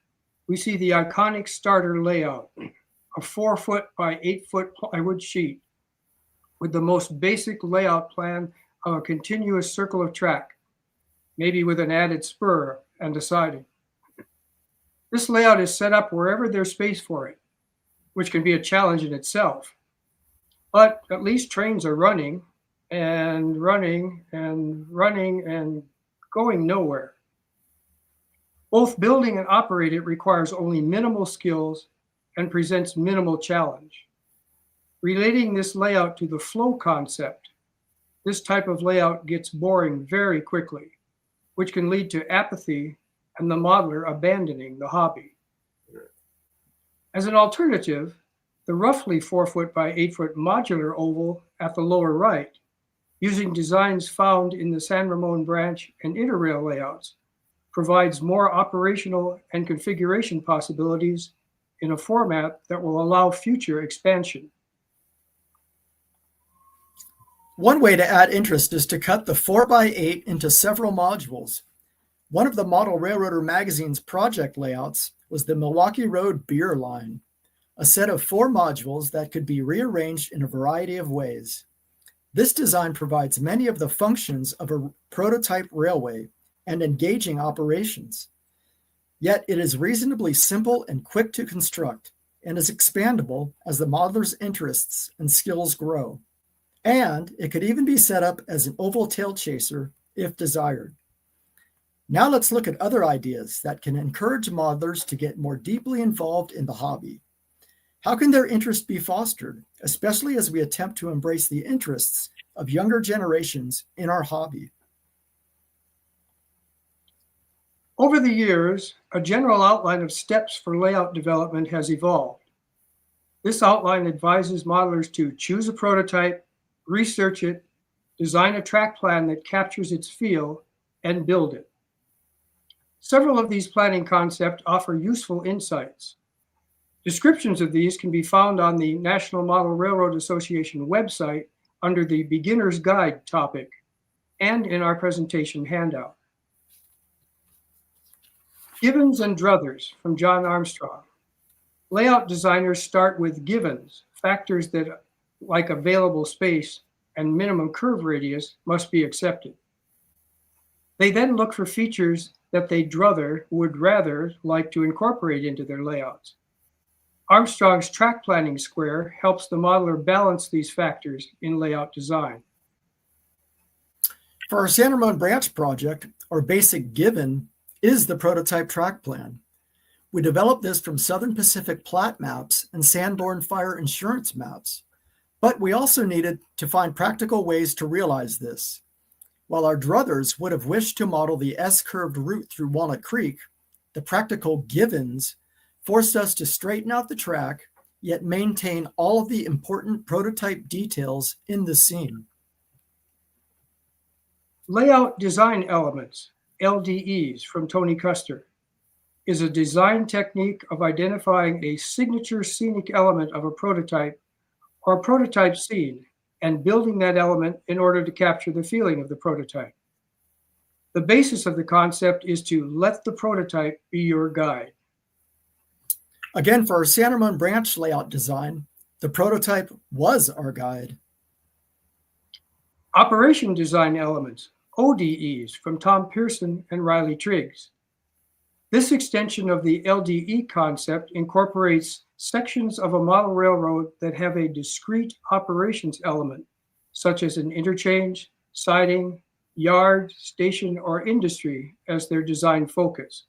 we see the iconic starter layout, a 4-foot by 8-foot plywood sheet with the most basic layout plan of a continuous circle of track maybe with an added spur and a siding. This layout is set up wherever there's space for it, which can be a challenge in itself. But at least trains are running and running and running and going nowhere. Both building and operate it requires only minimal skills and presents minimal challenge. Relating this layout to the flow concept, this type of layout gets boring very quickly, which can lead to apathy and the modeler abandoning the hobby. As an alternative, the roughly 4 foot by 8 foot modular oval at the lower right, using designs found in the San Ramon branch and interrail layouts, provides more operational and configuration possibilities in a format that will allow future expansion. One way to add interest is to cut the 4x8 into several modules. One of the Model Railroader magazine's project layouts was the Milwaukee Road Beer Line, a set of 4 modules that could be rearranged in a variety of ways. This design provides many of the functions of a prototype railway and engaging operations. Yet it is reasonably simple and quick to construct and is expandable as the modeler's interests and skills grow. And it could even be set up as an oval tail chaser if desired. Now let's look at other ideas that can encourage modelers to get more deeply involved in the hobby. How can their interest be fostered, especially as we attempt to embrace the interests of younger generations in our hobby? Over the years, a general outline of steps for layout development has evolved. This outline advises modelers to choose a prototype, research it, design a track plan that captures its feel, and build it. Several of these planning concepts offer useful insights. Descriptions of these can be found on the National Model Railroad Association website under the Beginner's Guide topic and in our presentation handout. Givens and druthers from John Armstrong. Layout designers start with givens, factors that, like available space and minimum curve radius, must be accepted. They then look for features that they would rather like to incorporate into their layouts. Armstrong's track planning square helps the modeler balance these factors in layout design. For our San Ramon branch project, our basic given is the prototype track plan. We developed this from Southern Pacific plat maps and Sanborn fire insurance maps, but we also needed to find practical ways to realize this. While our druthers would have wished to model the S-curved route through Walnut Creek, the practical givens forced us to straighten out the track, yet maintain all of the important prototype details in the scene. Layout design elements, LDEs from Tony Custer, is a design technique of identifying a signature scenic element of a prototype or prototype scene and building that element in order to capture the feeling of the prototype. The basis of the concept is to let the prototype be your guide. Again, for our San Ramon branch layout design, the prototype was our guide. Operation design elements, ODEs, from Tom Pearson and Riley Triggs. This extension of the LDE concept incorporates sections of a model railroad that have a discrete operations element, such as an interchange, siding, yard, station, or industry as their design focus.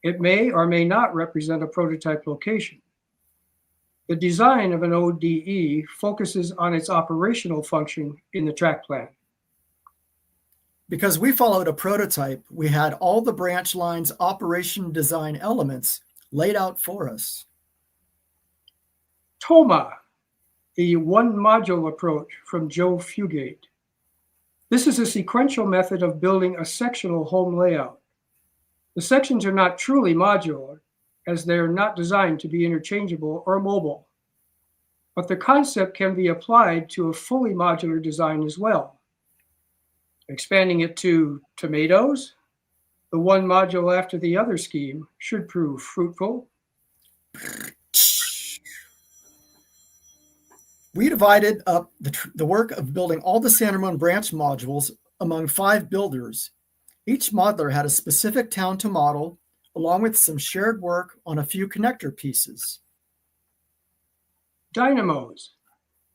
It may or may not represent a prototype location. The design of an ODE focuses on its operational function in the track plan. Because we followed a prototype, we had all the branch line's operation design elements laid out for us. TOMA, the one module approach from Joe Fugate. This is a sequential method of building a sectional home layout. The sections are not truly modular, as they are not designed to be interchangeable or mobile. But the concept can be applied to a fully modular design as well. Expanding it to tomatoes, the one module after the other scheme should prove fruitful. We divided up the work of building all the San Ramon branch modules among 5 builders, Each modeler had a specific town to model, along with some shared work on a few connector pieces. Dynamos,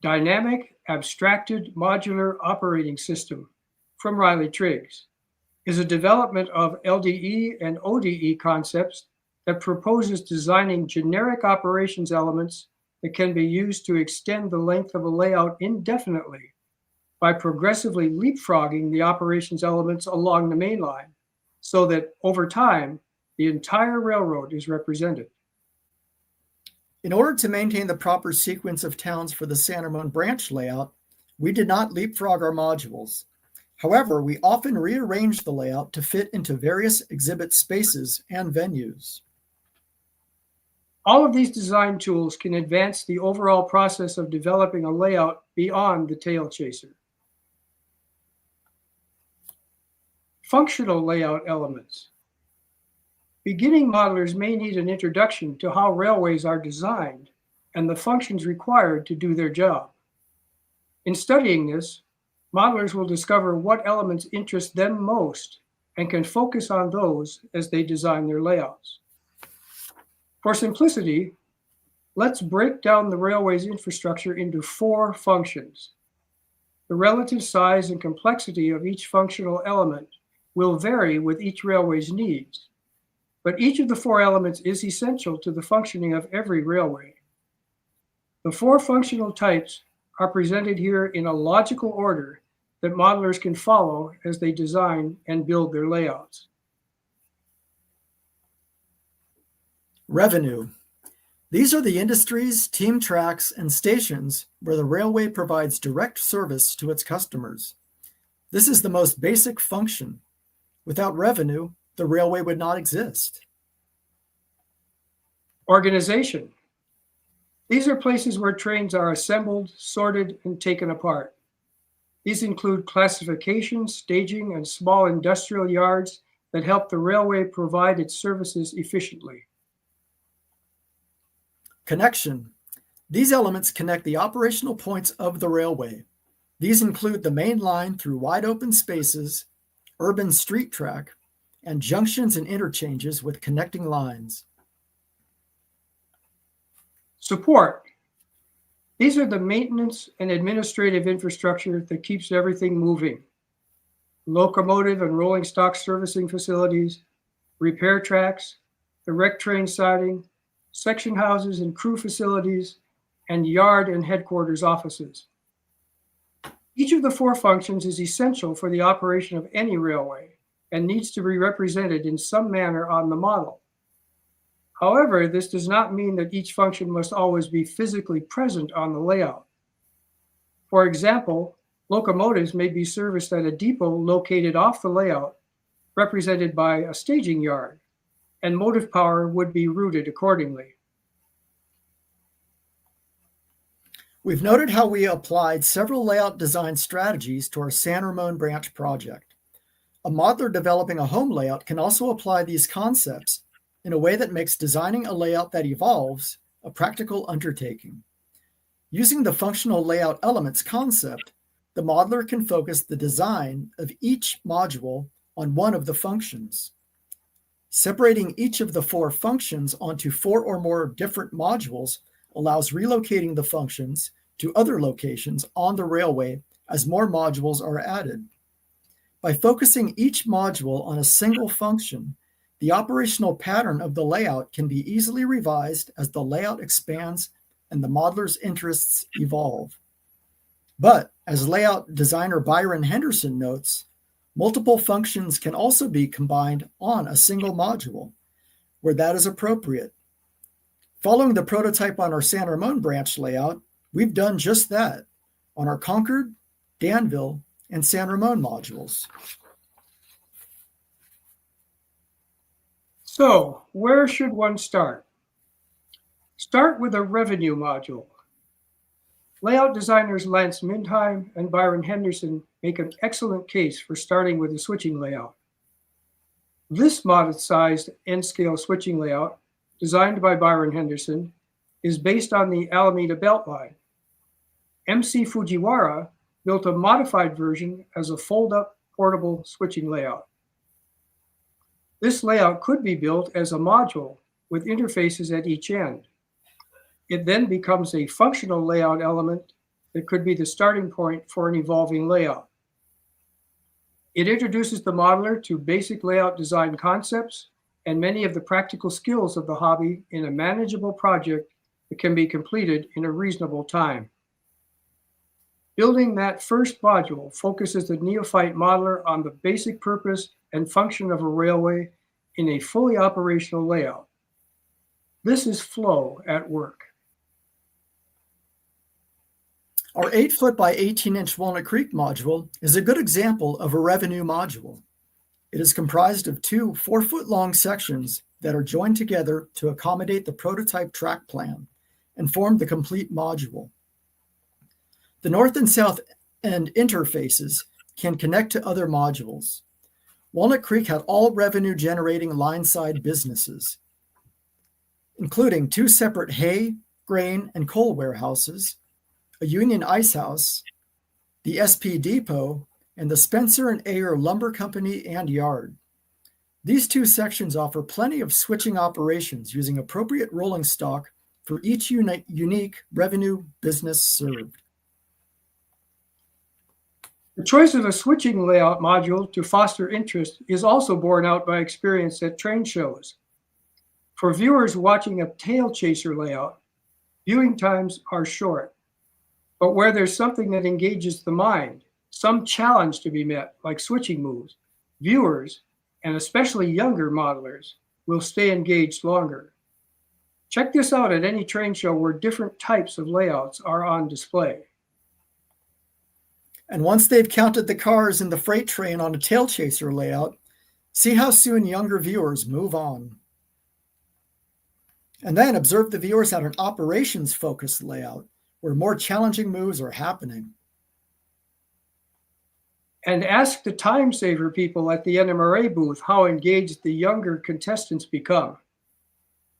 Dynamic Abstracted Modular Operating System, from Riley Triggs, is a development of LDE and ODE concepts that proposes designing generic operations elements that can be used to extend the length of a layout indefinitely by progressively leapfrogging the operations elements along the main line, so that over time, the entire railroad is represented. In order to maintain the proper sequence of towns for the San Ramon branch layout, we did not leapfrog our modules. However, we often rearranged the layout to fit into various exhibit spaces and venues. All of these design tools can advance the overall process of developing a layout beyond the tail chaser. Functional layout elements. Beginning modelers may need an introduction to how railways are designed and the functions required to do their job. In studying this, modelers will discover what elements interest them most and can focus on those as they design their layouts. For simplicity, let's break down the railway's infrastructure into 4 functions. The relative size and complexity of each functional element will vary with each railway's needs, but each of the 4 elements is essential to the functioning of every railway. The 4 functional types are presented here in a logical order that modelers can follow as they design and build their layouts. Revenue. These are the industries, team tracks, and stations where the railway provides direct service to its customers. This is the most basic function. Without revenue, the railway would not exist. Organization. These are places where trains are assembled, sorted, and taken apart. These include classification, staging, and small industrial yards that help the railway provide its services efficiently. Connection. These elements connect the operational points of the railway. These include the main line through wide open spaces, urban street track, and junctions and interchanges with connecting lines. Support. These are the maintenance and administrative infrastructure that keeps everything moving. Locomotive and rolling stock servicing facilities, repair tracks, direct train siding, section houses and crew facilities, and yard and headquarters offices. Each of the 4 functions is essential for the operation of any railway and needs to be represented in some manner on the model. However, this does not mean that each function must always be physically present on the layout. For example, locomotives may be serviced at a depot located off the layout, represented by a staging yard, and motive power would be routed accordingly. We've noted how we applied several layout design strategies to our San Ramon branch project. A modeler developing a home layout can also apply these concepts in a way that makes designing a layout that evolves a practical undertaking. Using the functional layout elements concept, the modeler can focus the design of each module on one of the functions. Separating each of the 4 functions onto 4 or more different modules allows relocating the functions to other locations on the railway as more modules are added. By focusing each module on a single function, the operational pattern of the layout can be easily revised as the layout expands and the modeler's interests evolve. But as layout designer Byron Henderson notes, multiple functions can also be combined on a single module, where that is appropriate. Following the prototype on our San Ramon branch layout, we've done just that on our Concord, Danville, and San Ramon modules. So, where should one start? Start with a revenue module. Layout designers Lance Mindheim and Byron Henderson make an excellent case for starting with a switching layout. This modest-sized N-scale switching layout, designed by Byron Henderson, is based on the Alameda Beltline. MC Fujiwara built a modified version as a fold-up portable switching layout. This layout could be built as a module with interfaces at each end. It then becomes a functional layout element that could be the starting point for an evolving layout. It introduces the modeler to basic layout design concepts and many of the practical skills of the hobby in a manageable project that can be completed in a reasonable time. Building that first module focuses the neophyte modeler on the basic purpose and function of a railway in a fully operational layout. This is flow at work. Our 8-foot by 18-inch Walnut Creek module is a good example of a revenue module. It is comprised of two 4-foot-long sections that are joined together to accommodate the prototype track plan and form the complete module. The north and south end interfaces can connect to other modules. Walnut Creek had all revenue-generating line-side businesses, including 2 separate hay, grain, and coal warehouses, a Union Ice House, the SP Depot, and the Spencer and Ayer Lumber Company and Yard. These 2 sections offer plenty of switching operations using appropriate rolling stock for each unique revenue business served. The choice of a switching layout module to foster interest is also borne out by experience at train shows. For viewers watching a tail chaser layout, viewing times are short. But where there's something that engages the mind, some challenge to be met, like switching moves, viewers, and especially younger modelers, will stay engaged longer. Check this out at any train show where different types of layouts are on display. And once they've counted the cars in the freight train on a tail chaser layout, see how soon younger viewers move on. And then observe the viewers at an operations-focused layout, where more challenging moves are happening. And ask the time saver people at the NMRA booth how engaged the younger contestants become.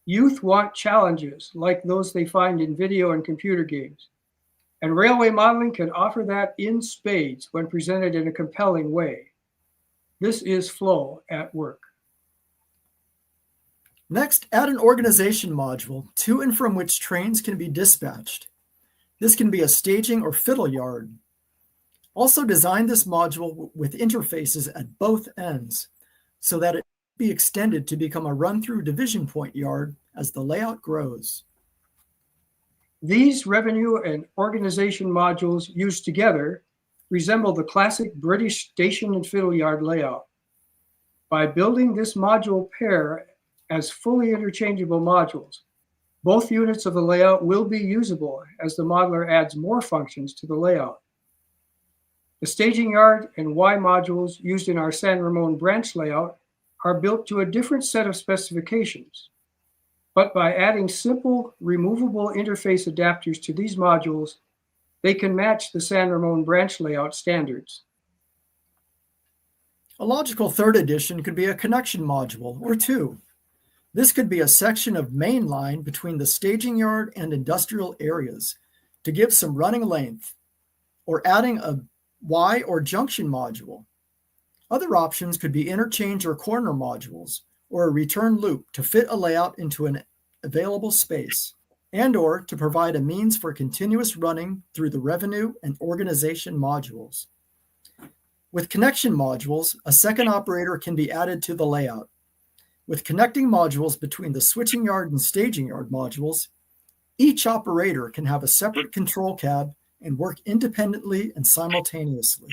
Youth want challenges like those they find in video and computer games. And railway modeling can offer that in spades when presented in a compelling way. This is flow at work. Next, add an organization module to and from which trains can be dispatched. This can be a staging or fiddle yard. Also design this module with interfaces at both ends so that it can be extended to become a run-through division point yard as the layout grows. These revenue and organization modules used together resemble the classic British station and fiddle yard layout. By building this module pair as fully interchangeable modules, both units of the layout will be usable as the modeler adds more functions to the layout. The staging yard and Y modules used in our San Ramon branch layout are built to a different set of specifications. But by adding simple, removable interface adapters to these modules, they can match the San Ramon branch layout standards. A logical third addition could be a connection module or 2. This could be a section of main line between the staging yard and industrial areas to give some running length, or adding a Y or junction module. Other options could be interchange or corner modules, or a return loop to fit a layout into an available space, and/or to provide a means for continuous running through the revenue and organization modules. With connection modules, a second operator can be added to the layout. With connecting modules between the switching yard and staging yard modules, each operator can have a separate control cab and work independently and simultaneously.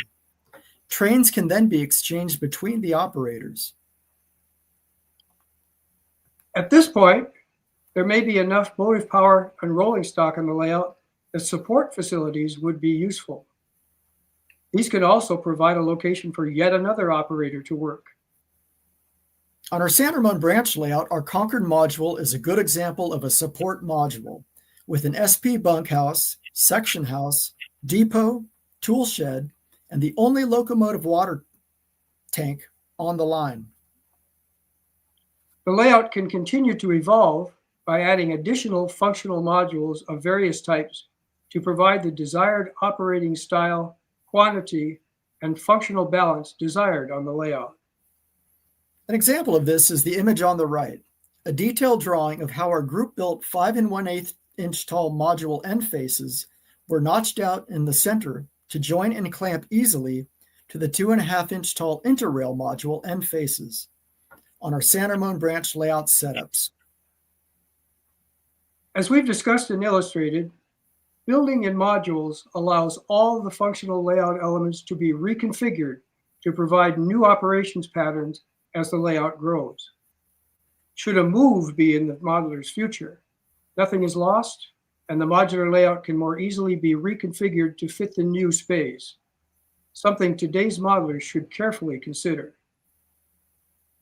Trains can then be exchanged between the operators. At this point, there may be enough motive power and rolling stock in the layout that support facilities would be useful. These could also provide a location for yet another operator to work. On our San Ramon branch layout, our Concord module is a good example of a support module with an SP bunkhouse, section house, depot, tool shed, and the only locomotive water tank on the line. The layout can continue to evolve by adding additional functional modules of various types to provide the desired operating style, quantity, and functional balance desired on the layout. An example of this is the image on the right, a detailed drawing of how our group built 5 1/8 inch tall module end faces were notched out in the center to join and clamp easily to the 2.5 inch tall interrail module end faces on our San Ramon branch layout setups. As we've discussed and illustrated, building in modules allows all the functional layout elements to be reconfigured to provide new operations patterns as the layout grows. Should a move be in the modular's future, nothing is lost, and the modular layout can more easily be reconfigured to fit the new space, something today's modelers should carefully consider.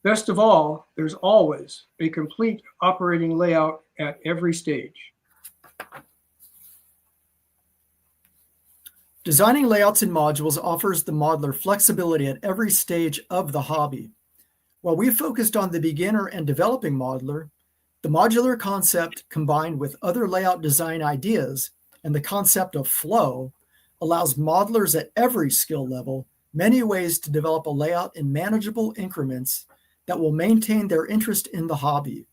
Best of all, there's always a complete operating layout at every stage. Designing layouts in modules offers the modeler flexibility at every stage of the hobby. While we focused on the beginner and developing modeler, the modular concept combined with other layout design ideas and the concept of flow allows modelers at every skill level many ways to develop a layout in manageable increments that will maintain their interest in the hobby.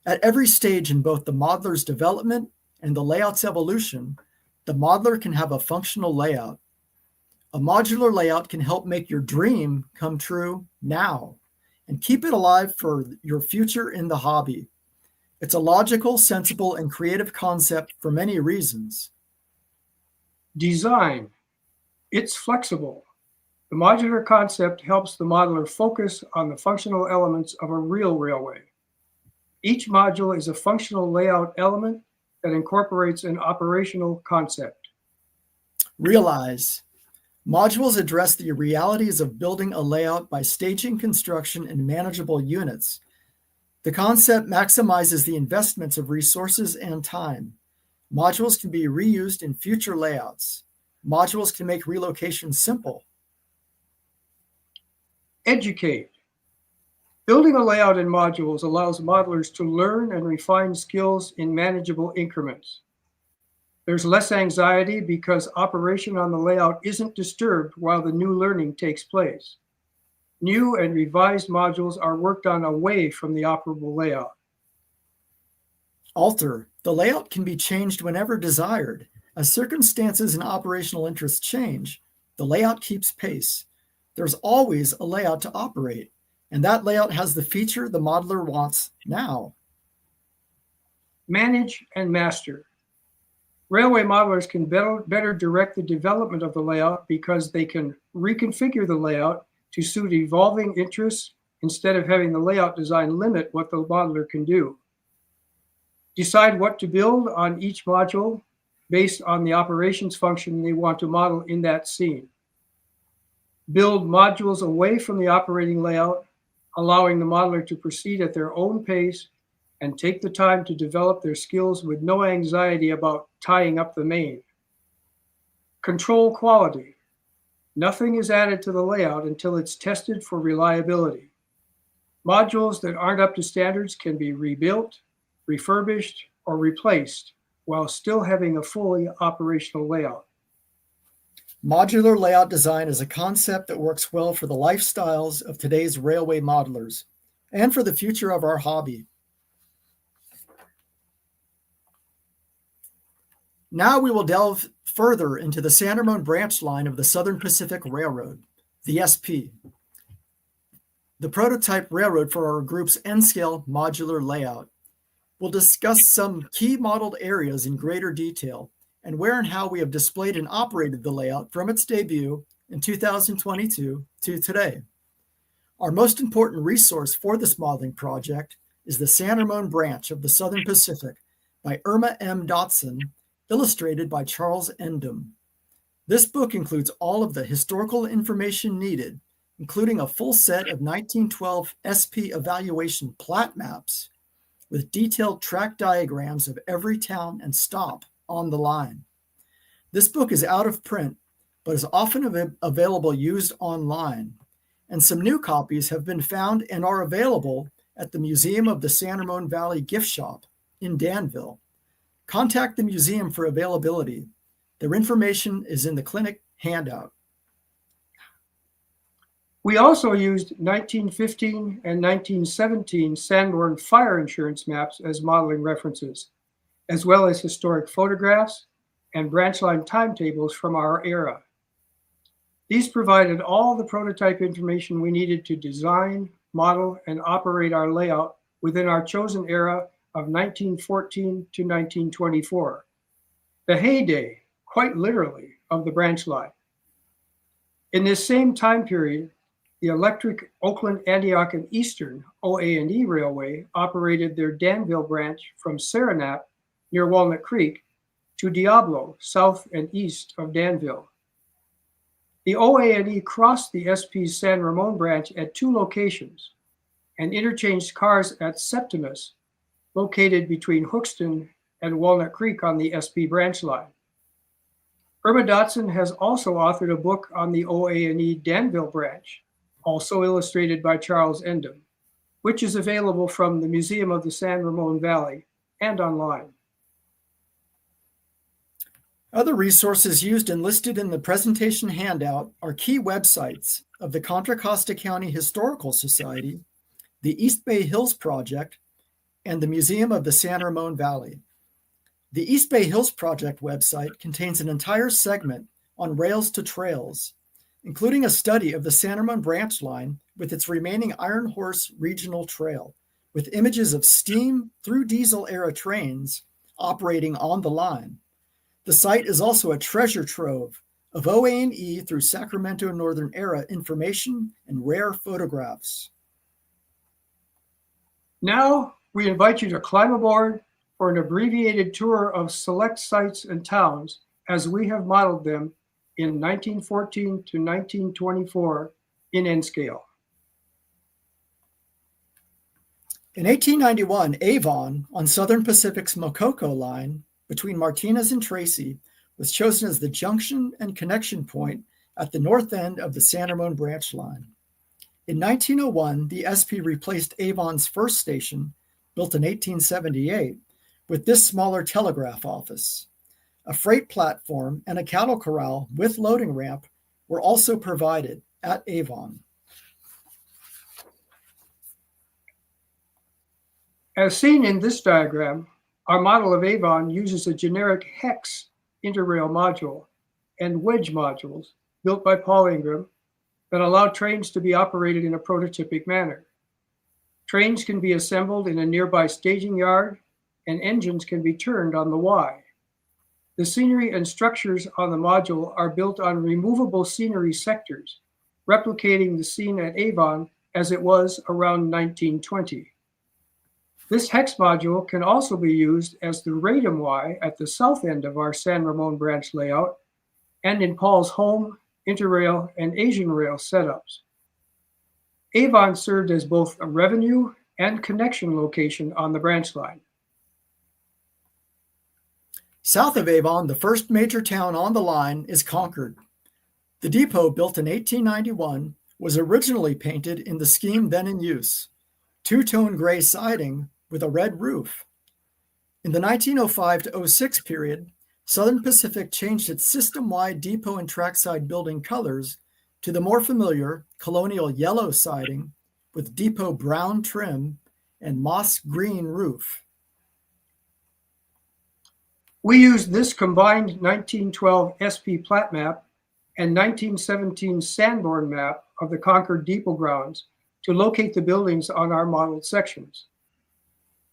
At every stage in both the modeler's development and the layout's evolution, the modeler can have a functional layout. A modular layout can help make your dream come true now and keep it alive for your future in the hobby. It's a logical, sensible, and creative concept for many reasons. Design. It's flexible. The modular concept helps the modeler focus on the functional elements of a real railway. Each module is a functional layout element that incorporates an operational concept. Realize. Modules address the realities of building a layout by staging construction in manageable units. The concept maximizes the investments of resources and time. Modules can be reused in future layouts. Modules can make relocation simple. Educate. Building a layout in modules allows modelers to learn and refine skills in manageable increments. There's less anxiety because operation on the layout isn't disturbed while the new learning takes place. New and revised modules are worked on away from the operable layout. Alter. The layout can be changed whenever desired. As circumstances and operational interests change, the layout keeps pace. There's always a layout to operate, and that layout has the feature the modeler wants now. Manage and master. Railway modelers can better direct the development of the layout because they can reconfigure the layout to suit evolving interests instead of having the layout design limit what the modeler can do. Decide what to build on each module based on the operations function they want to model in that scene. Build modules away from the operating layout, allowing the modeler to proceed at their own pace and take the time to develop their skills with no anxiety about tying up the main. Control quality. Nothing is added to the layout until it's tested for reliability. Modules that aren't up to standards can be rebuilt, refurbished, or replaced while still having a fully operational layout. Modular layout design is a concept that works well for the lifestyles of today's railway modelers and for the future of our hobby. Now we will delve further into the San Ramon branch line of the Southern Pacific Railroad, the SP, the prototype railroad for our group's N-scale modular layout. We'll discuss some key modeled areas in greater detail and where and how we have displayed and operated the layout from its debut in 2022 to today. Our most important resource for this modeling project is the San Ramon branch of the Southern Pacific by Irma M. Dotson, illustrated by Charles Endom. This book includes all of the historical information needed, including a full set of 1912 SP evaluation plat maps with detailed track diagrams of every town and stop on the line. This book is out of print, but is often available used online, and some new copies have been found and are available at the Museum of the San Ramon Valley Gift Shop in Danville. Contact the museum for availability. Their information is in the clinic handout. We also used 1915 and 1917 Sanborn fire insurance maps as modeling references, as well as historic photographs and branch line timetables from our era. These provided all the prototype information we needed to design, model, and operate our layout within our chosen era of 1914 to 1924, the heyday, quite literally, of the branch line. In this same time period, the electric Oakland, Antioch, and Eastern OA&E Railway operated their Danville branch from Saranac near Walnut Creek to Diablo, south and east of Danville. The OA&E crossed the SP's San Ramon branch at 2 locations and interchanged cars at Septimus, located between Hookston and Walnut Creek on the SP branch line. Irma Dotson has also authored a book on the OA&E Danville branch, also illustrated by Charles Endem, which is available from the Museum of the San Ramon Valley and online. Other resources used and listed in the presentation handout are key websites of the Contra Costa County Historical Society, the East Bay Hills Project, and the Museum of the San Ramon Valley. The East Bay Hills Project website contains an entire segment on rails to trails, including a study of the San Ramon branch line with its remaining Iron Horse Regional Trail, with images of steam through diesel era trains operating on the line. The site is also a treasure trove of OA&E through Sacramento Northern Era information and rare photographs. Now, we invite you to climb aboard for an abbreviated tour of select sites and towns as we have modeled them in 1914 to 1924 in N-scale. In 1891, Avon on Southern Pacific's Mococo line between Martinez and Tracy was chosen as the junction and connection point at the north end of the San Ramon branch line. In 1901, the SP replaced Avon's first station, built in 1878, with this smaller telegraph office. A freight platform and a cattle corral with loading ramp were also provided at Avon. As seen in this diagram, our model of Avon uses a generic hex interrail module and wedge modules built by Paul Ingraham that allow trains to be operated in a prototypic manner. Trains can be assembled in a nearby staging yard, and engines can be turned on the Y. The scenery and structures on the module are built on removable scenery sectors, replicating the scene at Avon as it was around 1920. This hex module can also be used as the Radom Y at the south end of our San Ramon branch layout and in Paul's home, Interrail, and Asian Rail setups. Avon served as both a revenue and connection location on the branch line. South of Avon, the first major town on the line is Concord. The depot, built in 1891, was originally painted in the scheme then in use, two-tone gray siding with a red roof. In the 1905 to 06 period, Southern Pacific changed its system-wide depot and trackside building colors to the more familiar colonial yellow siding with depot brown trim and moss green roof. We used this combined 1912 SP plat map and 1917 Sanborn map of the Concord depot grounds to locate the buildings on our modeled sections.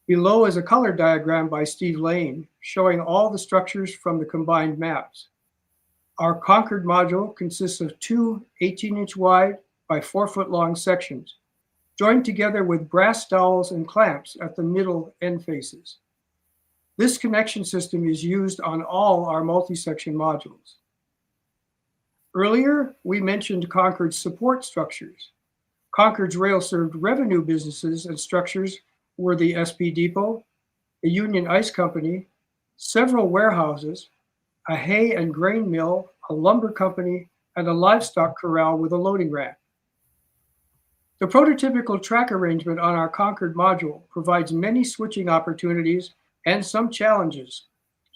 Below is a color diagram by Steve Lane showing all the structures from the combined maps. Our Concord module consists of two 18-inch wide by 4-foot long sections, joined together with brass dowels and clamps at the middle end faces. This connection system is used on all our multi-section modules. Earlier, we mentioned Concord's support structures. Concord's rail-served revenue businesses and structures were the SP Depot, the Union Ice Company, several warehouses, a hay and grain mill, a lumber company, and a livestock corral with a loading ramp. The prototypical track arrangement on our Concord module provides many switching opportunities and some challenges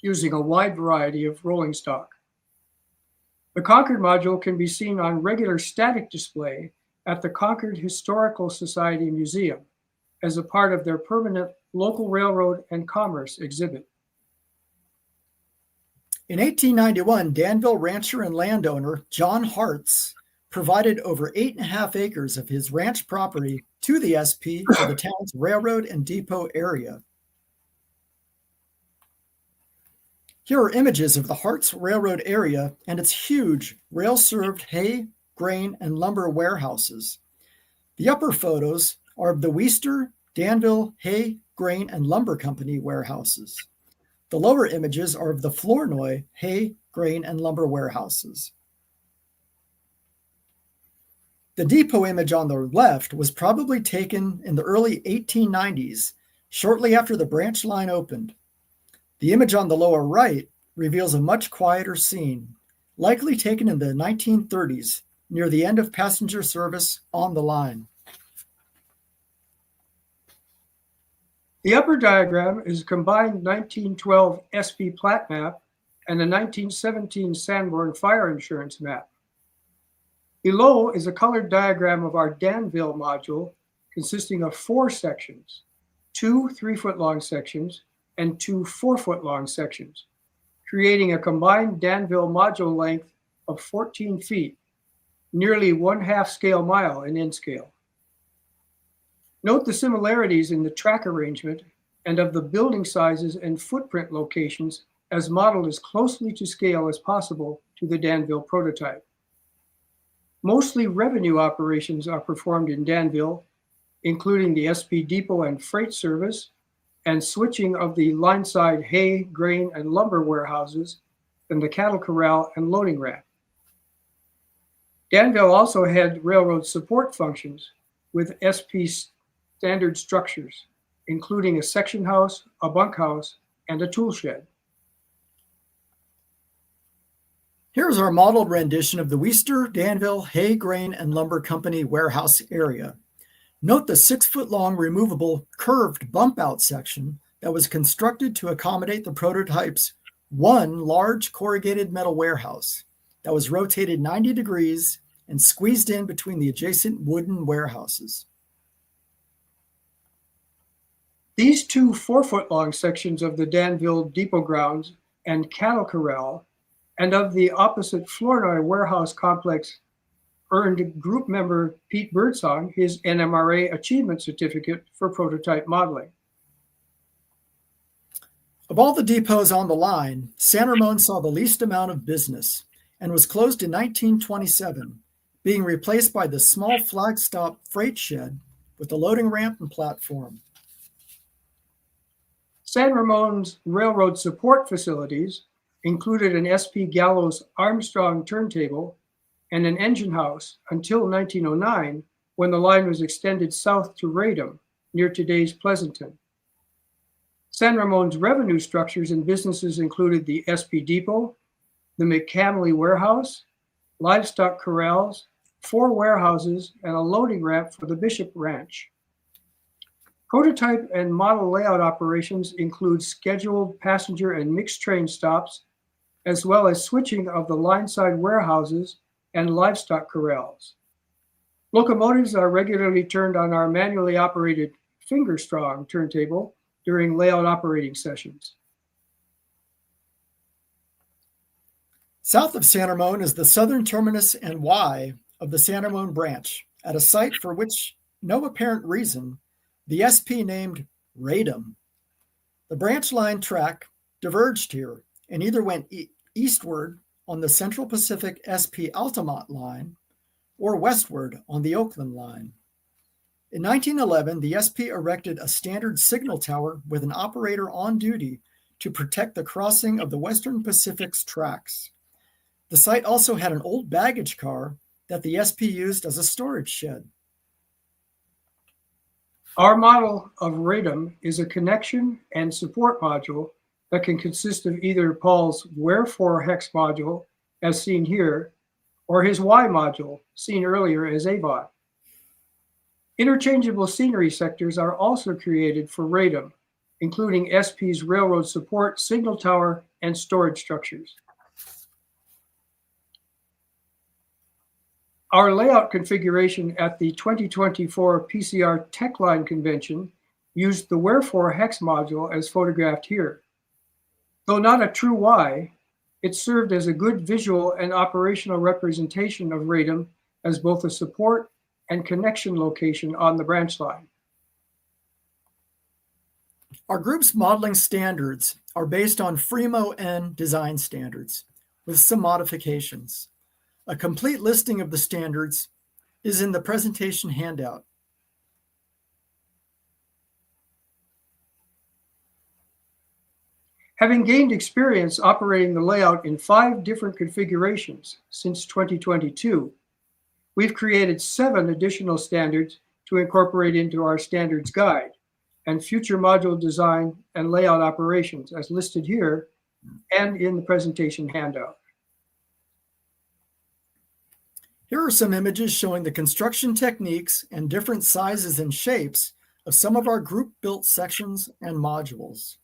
using a wide variety of rolling stock. The Concord module can be seen on regular static display at the Concord Historical Society Museum as a part of their permanent local railroad and commerce exhibit. In 1891, Danville rancher and landowner John Hartz provided over 8.5 acres of his ranch property to the SP for the town's railroad and depot area. Here are images of the Hartz Railroad area and its huge rail-served hay, grain, and lumber warehouses. The upper photos are of the Weister, Danville, Hay, Grain, and Lumber Company warehouses. The lower images are of the Flournoy, Hay, Grain, and Lumber warehouses. The depot image on the left was probably taken in the early 1890s, shortly after the branch line opened. The image on the lower right reveals a much quieter scene, likely taken in the 1930s, near the end of passenger service on the line. The upper diagram is a combined 1912 SP plat map and a 1917 Sanborn fire insurance map. Below is a colored diagram of our Danville module consisting of 4 sections, 2 3-foot-long sections and 2 4-foot-long sections, creating a combined Danville module length of 14 feet, nearly 1/2 scale mile in N scale. Note the similarities in the track arrangement and of the building sizes and footprint locations as modeled as closely to scale as possible to the Danville prototype. Mostly revenue operations are performed in Danville, including the SP depot and freight service, and switching of the line-side hay, grain, and lumber warehouses, and the cattle corral and loading ramp. Danville also had railroad support functions with SP standard structures, including a section house, a bunkhouse, and a tool shed. Here's our modeled rendition of the Weister, Danville, Hay, Grain, and Lumber Company warehouse area. Note the 6-foot-long removable curved bump-out section that was constructed to accommodate the prototype's one large corrugated metal warehouse that was rotated 90 degrees and squeezed in between the adjacent wooden warehouses. These 2 4-foot-long sections of the Danville depot grounds and cattle corral and of the opposite Flournoy warehouse complex earned group member Pete Birdsong his NMRA Achievement Certificate for prototype modeling. Of all the depots on the line, San Ramon saw the least amount of business and was closed in 1927, being replaced by the small flagstop freight shed with a loading ramp and platform. San Ramon's railroad support facilities included an SP Gallows Armstrong turntable and an engine house until 1909, when the line was extended south to Radom, near today's Pleasanton. San Ramon's revenue structures and businesses included the SP Depot, the McCamley Warehouse, livestock corrals, 4 warehouses, and a loading ramp for the Bishop Ranch. Prototype and model layout operations include scheduled passenger and mixed train stops, as well as switching of the line-side warehouses and livestock corrals. Locomotives are regularly turned on our manually operated finger-strong turntable during layout operating sessions. South of San Ramon is the southern terminus and Y of the San Ramon branch, at a site for which no apparent reason the SP named Radom. The branch line track diverged here and either went eastward on the Central Pacific SP Altamont line or westward on the Oakland line. In 1911, the SP erected a standard signal tower with an operator on duty to protect the crossing of the Western Pacific's tracks. The site also had an old baggage car that the SP used as a storage shed. Our model of Radom is a connection and support module that can consist of either Paul's Wherefore hex module, as seen here, or his Y module, seen earlier as Avon. Interchangeable scenery sectors are also created for Radom, including SP's railroad support, signal tower, and storage structures. Our layout configuration at the 2024 PCR TechLine convention used the Wherefore hex module as photographed here. Though not a true Y, it served as a good visual and operational representation of RADM as both a support and connection location on the branch line. Our group's modeling standards are based on FREMO-N design standards with some modifications. A complete listing of the standards is in the presentation handout. Having gained experience operating the layout in 5 different configurations since 2022, we've created 7 additional standards to incorporate into our standards guide and future module design and layout operations as listed here and in the presentation handout. Here are some images showing the construction techniques and different sizes and shapes of some of our group-built sections and modules.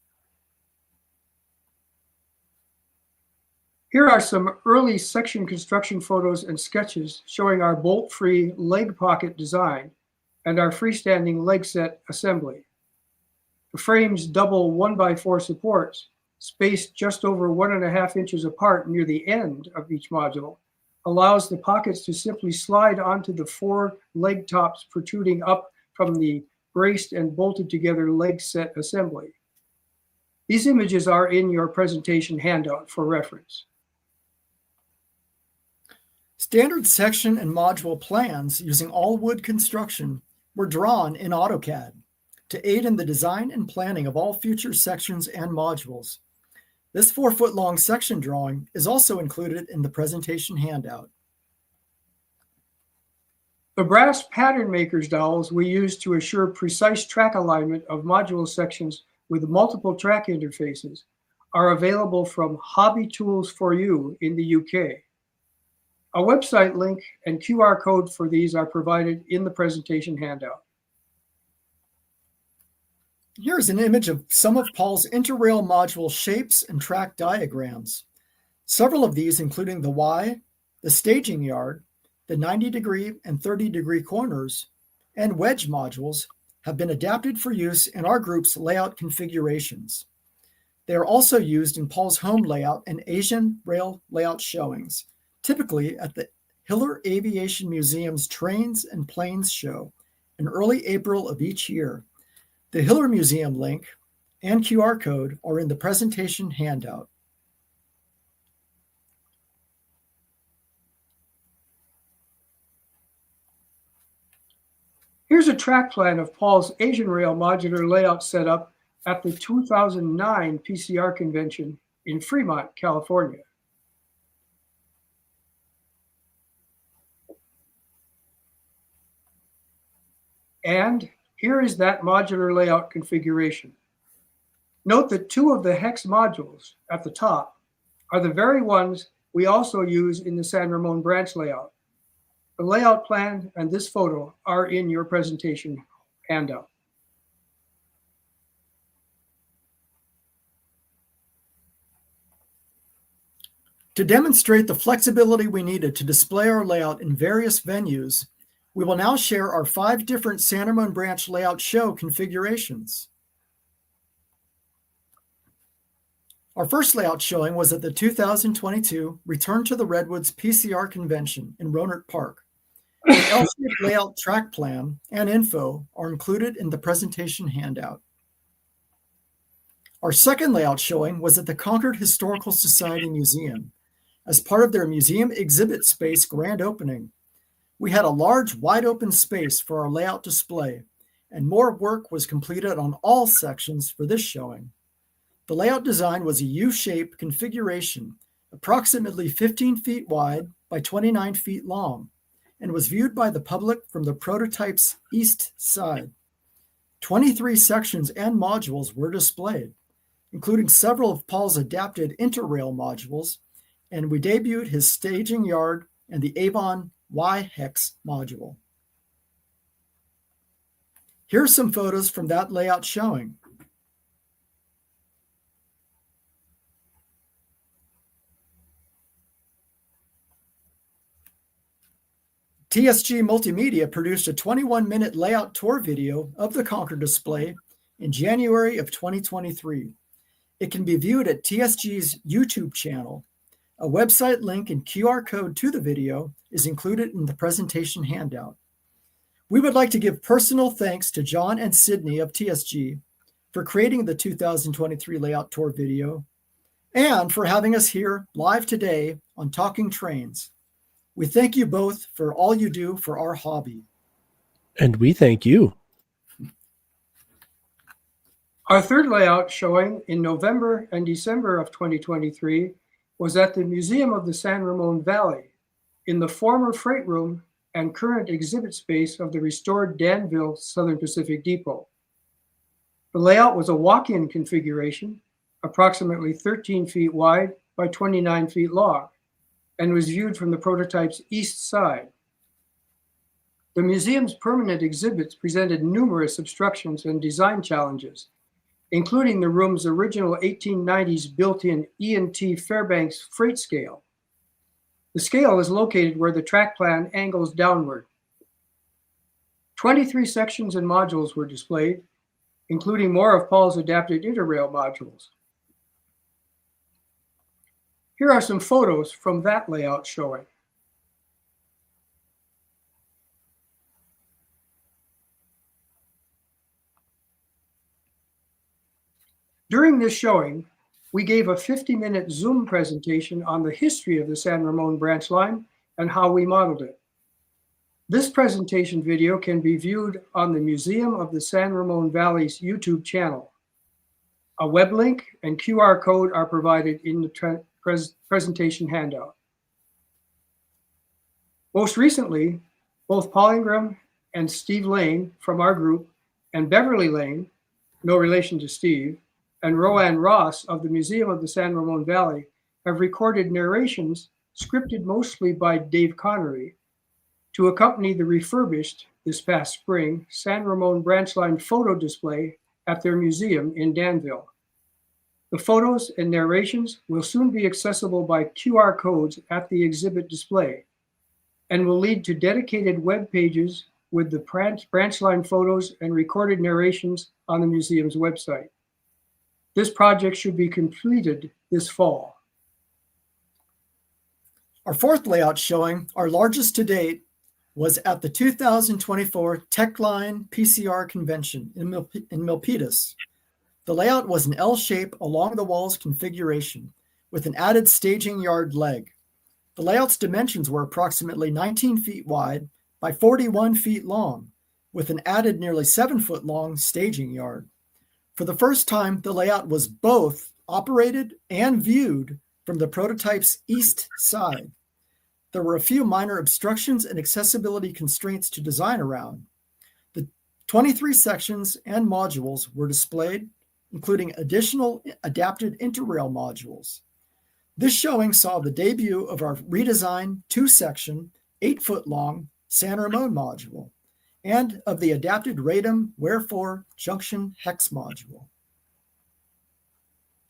Here are some early section construction photos and sketches showing our bolt-free leg pocket design and our freestanding leg set assembly. The frame's double 1x4 supports, spaced just over 1.5 inches apart near the end of each module, allows the pockets to simply slide onto the 4 leg tops protruding up from the braced and bolted together leg set assembly. These images are in your presentation handout for reference. Standard section and module plans using all wood construction were drawn in AutoCAD to aid in the design and planning of all future sections and modules. This 4-foot-long section drawing is also included in the presentation handout. The brass pattern maker's dowels we use to assure precise track alignment of module sections with multiple track interfaces are available from Hobby Tools for You in the UK. A website link and QR code for these are provided in the presentation handout. Here's an image of some of Paul's interrail module shapes and track diagrams. Several of these, including the Y, the staging yard, the 90-degree and 30-degree corners, and wedge modules, have been adapted for use in our group's layout configurations. They are also used in Paul's home layout and Asian rail layout showings, typically at the Hiller Aviation Museum's Trains and Planes show in early April of each year. The Hiller Museum link and QR code are in the presentation handout. Here's a track plan of Paul's Asian Rail modular layout setup at the 2009 PCR convention in Fremont, California. And here is that modular layout configuration. Note that 2 of the hex modules at the top are the very ones we also use in the San Ramon branch layout. The layout plan and this photo are in your presentation handout. To demonstrate the flexibility we needed to display our layout in various venues, we will now share our 5 different San Ramon branch layout show configurations. Our first layout showing was at the 2022 Return to the Redwoods PCR convention in Rohnert Park. The L-shaped layout track plan and info are included in the presentation handout. Our second layout showing was at the Concord Historical Society Museum as part of their museum exhibit space grand opening. We had a large, wide open space for our layout display, and more work was completed on all sections for this showing. The layout design was a U-shaped configuration, approximately 15 feet wide by 29 feet long, and was viewed by the public from the prototype's east side. 23 sections and modules were displayed, including several of Paul's adapted interrail modules, and we debuted his staging yard and the Avon Y-hex module. Here are some photos from that layout showing. TSG Multimedia produced a 21-minute layout tour video of the Concord display in January of 2023. It can be viewed at TSG's YouTube channel. A website link and QR code to the video is included in the presentation handout. We would like to give personal thanks to John and Sydney of TSG for creating the 2023 layout tour video and for having us here live today on Talking Trains. We thank you both for all you do for our hobby. And we thank you. Our third layout showing in November and December of 2023 was at the Museum of the San Ramon Valley in the former freight room and current exhibit space of the restored Danville Southern Pacific Depot. The layout was a walk-in configuration, approximately 13 feet wide by 29 feet long, and was viewed from the prototype's east side. The museum's permanent exhibits presented numerous obstructions and design challenges, including the room's original 1890s built-in E&T Fairbanks freight scale. The scale is located where the track plan angles downward. 23 sections and modules were displayed, including more of Paul's adapted interrail modules. Here are some photos from that layout showing. During this showing, we gave a 50-minute Zoom presentation on the history of the San Ramon branch line and how we modeled it. This presentation video can be viewed on the Museum of the San Ramon Valley's YouTube channel. A web link and QR code are provided in the presentation handout. Most recently, both Paul Ingraham and Steve Lane from our group and Beverly Lane, no relation to Steve, and Roanne Ross of the Museum of the San Ramon Valley have recorded narrations scripted mostly by Dave Connery to accompany the refurbished, this past spring, San Ramon branch line photo display at their museum in Danville. The photos and narrations will soon be accessible by QR codes at the exhibit display and will lead to dedicated web pages with the branch line photos and recorded narrations on the museum's website. This project should be completed this fall. Our fourth layout showing, our largest to date, was at the 2024 Techline PCR convention in Milpitas. The layout was an L shape along the walls configuration with an added staging yard leg. The layout's dimensions were approximately 19 feet wide by 41 feet long, with an added nearly 7-foot long staging yard. For the first time, the layout was both operated and viewed from the prototype's east side. There were a few minor obstructions and accessibility constraints to design around. The 23 sections and modules were displayed, including additional adapted interrail modules. This showing saw the debut of our redesigned 2-section, 8-foot-long San Ramon module and of the adapted Radom Wherefore Junction Hex module.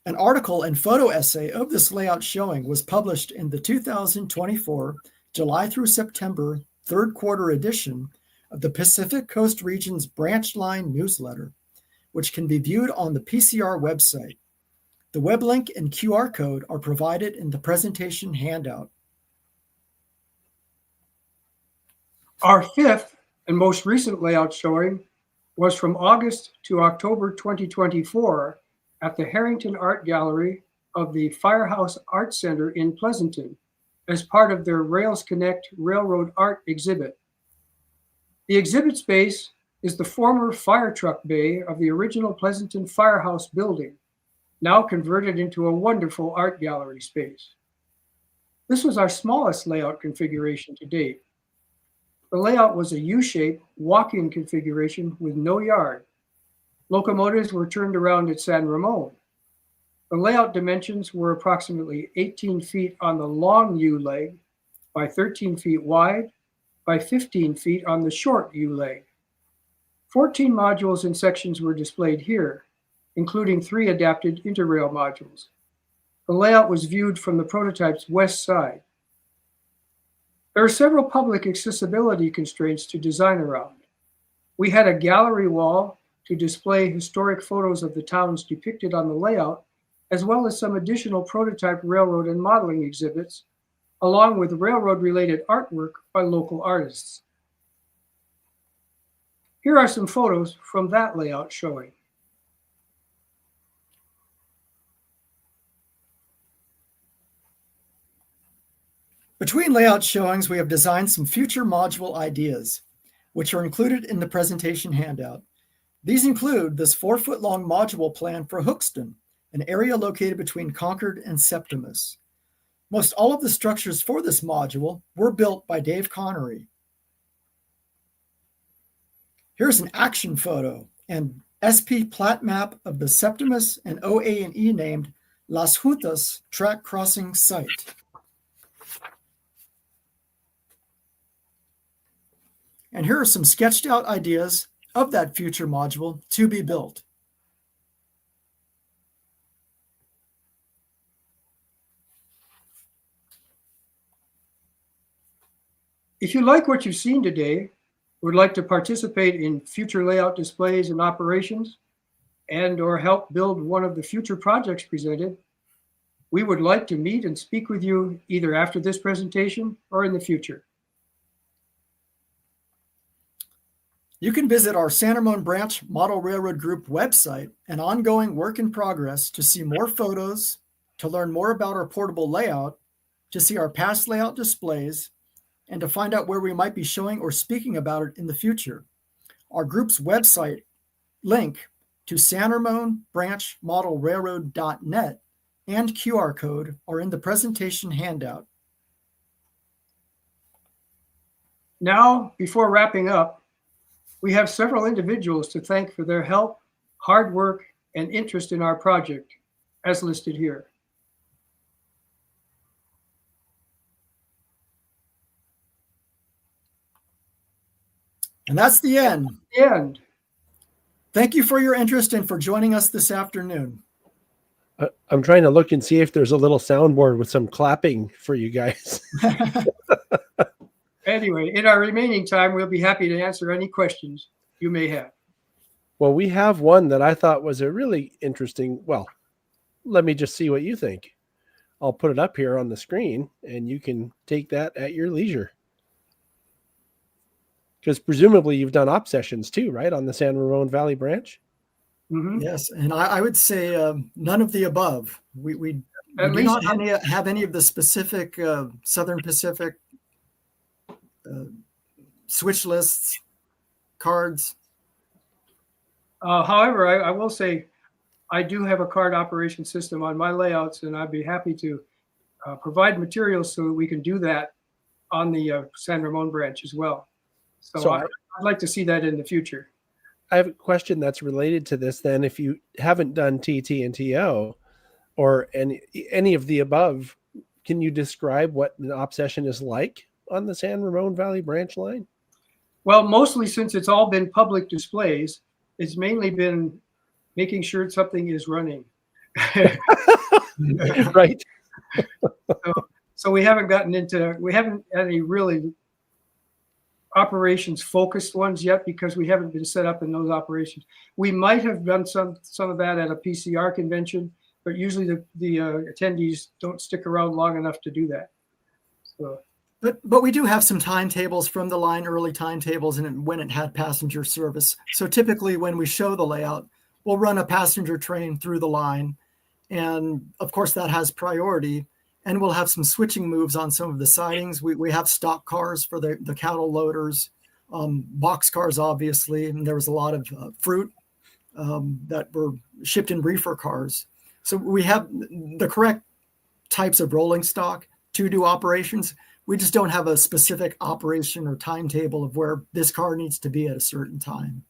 An article and photo essay of this layout showing was published in the 2024 July through September third quarter edition of the Pacific Coast Region's Branch Line newsletter, which can be viewed on the PCR website. The web link and QR code are provided in the presentation handout. Our fifth and most recent layout showing was from August to October 2024 at the Harrington Art Gallery of the Firehouse Art Center in Pleasanton as part of their Rails Connect Railroad Art exhibit. The exhibit space is the former fire truck bay of the original Pleasanton Firehouse building, now converted into a wonderful art gallery space. This was our smallest layout configuration to date. The layout was a U-shape walk-in configuration with no yard. Locomotives were turned around at San Ramon. The layout dimensions were approximately 18 feet on the long U leg by 13 feet wide by 15 feet on the short U leg. 14 modules and sections were displayed here, including 3 adapted interrail modules. The layout was viewed from the prototype's west side. There are several public accessibility constraints to design around. We had a gallery wall to display historic photos of the towns depicted on the layout, as well as some additional prototype railroad and modeling exhibits, along with railroad-related artwork by local artists. Here are some photos from that layout showing. Between layout showings, we have designed some future module ideas, which are included in the presentation handout. These include this 4-foot-long module plan for Hookston, an area located between Concord and Septimus. Most all of the structures for this module were built by Dave Connery. Here's an action photo and SP plat map of the Septimus and OA&E named Las Hutas track crossing site. And here are some sketched out ideas of that future module to be built. If you like what you've seen today, would like to participate in future layout displays and operations, and/or help build one of the future projects presented, we would like to meet and speak with you either after this presentation or in the future. You can visit our San Ramon Branch Model Railroad Group website and ongoing work in progress to see more photos, to learn more about our portable layout, to see our past layout displays, and to find out where we might be showing or speaking about it in the future. Our group's website link to San Ramon Branch Model Railroad.net and QR code are in the presentation handout. Now, before wrapping up, we have several individuals to thank for their help, hard work, and interest in our project, as listed here. And that's the end. And Thank you for your interest and for joining us this afternoon. I'm trying to look and see if there's a little soundboard with some clapping for you guys. anyway, in our remaining time, we'll be happy to answer any questions you may have. Well, we have one that I thought was a really interesting. Well, let me just see what you think. I'll put it up here on the screen and you can take that at your leisure. Because presumably you've done op sessions too, right? On the San Ramon Valley branch? Mm-hmm. Yes, and I would say none of the above. We do not have any of the specific Southern Pacific switch lists, cards. However, I will say I do have a card operation system on my layouts, and I'd be happy to provide materials so that we can do that on the San Ramon branch as well. So I'd like to see that in the future. I have a question that's related to this then. If you haven't done TT and TO or any of the above, can you describe what an op session is like on the San Ramon Valley branch line? Well, mostly since it's all been public displays, it's mainly been making sure something is running. Right. So we haven't had any really operations focused ones yet because we haven't been set up in those operations. We might have done some of that at a PCR convention, but usually the attendees don't stick around long enough to do that. So. But we do have some timetables from the line, early timetables, and when it had passenger service. So typically when we show the layout, we'll run a passenger train through the line. And of course that has priority. And we'll have some switching moves on some of the sidings. We have stock cars for the cattle loaders, box cars, obviously. And there was a lot of fruit that were shipped in reefer cars. So we have the correct types of rolling stock to do operations. We just don't have a specific operation or timetable of where this car needs to be at a certain time.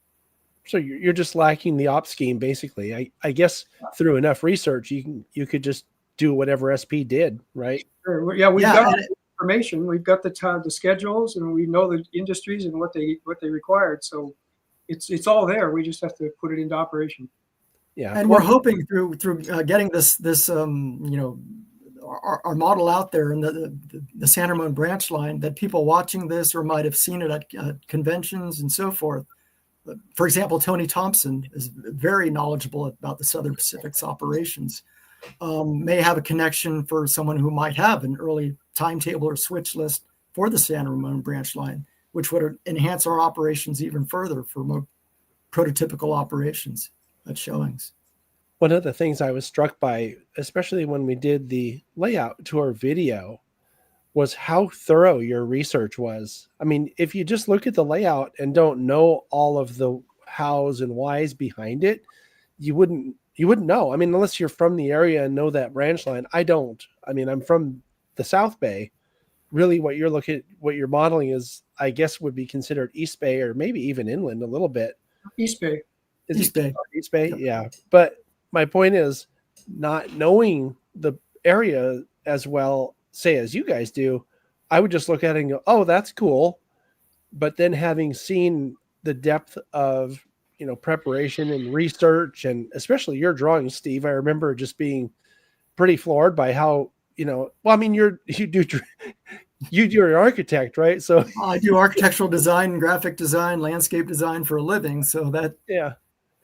So you're just lacking the op scheme, basically. I guess through enough research, you could just do whatever SP did, right? Sure. Yeah, we've got the information. We've got the schedules, and we know the industries and what they required. So it's all there. We just have to put it into operation. Yeah, and we're hoping through getting this our model out there in the San Ramon branch line that people watching this or might have seen it at conventions and so forth. For example, Tony Thompson is very knowledgeable about the Southern Pacific's operations. May have a connection for someone who might have an early timetable or switch list for the San Ramon branch line, which would enhance our operations even further for more prototypical operations at showings. One of the things I was struck by, especially when we did the layout tour video, was how thorough your research was. I mean, if you just look at the layout and don't know all of the hows and whys behind it, you wouldn't know. I mean, unless you're from the area and know that branch line. I don't. I mean, I'm from the South Bay. Really, what you're modeling is, I guess, would be considered East Bay or maybe even inland a little bit. East Bay. East Bay, yeah. But my point is, not knowing the area as well, say, as you guys do, I would just look at it and go, oh, that's cool. But then having seen the depth of, preparation and research, and especially your drawings, Steve, I remember just being pretty floored by how, well, I mean, you're an architect, right? So I do architectural design, graphic design, landscape design for a living. So that, yeah.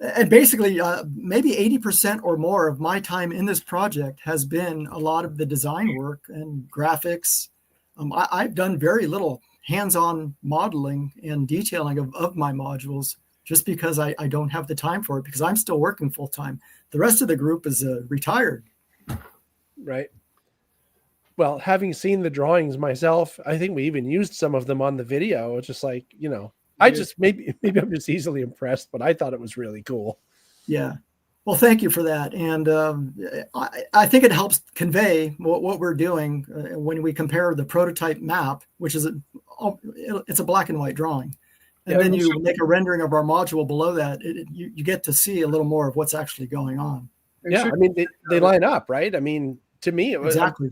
And basically, maybe 80% or more of my time in this project has been a lot of the design work and graphics. I've done very little hands-on modeling and detailing of my modules just because I don't have the time for it, because I'm still working full-time. The rest of the group is retired. Right. Well, having seen the drawings myself, I think we even used some of them on the video. It's just like, I just maybe I'm just easily impressed, but I thought it was really cool. Yeah. Well, thank you for that. And I think it helps convey what we're doing when we compare the prototype map, which is it's a black and white drawing. And then you make a rendering of our module below that. You get to see a little more of what's actually going on. Yeah. I mean, they line up, right? I mean, to me, it was exactly.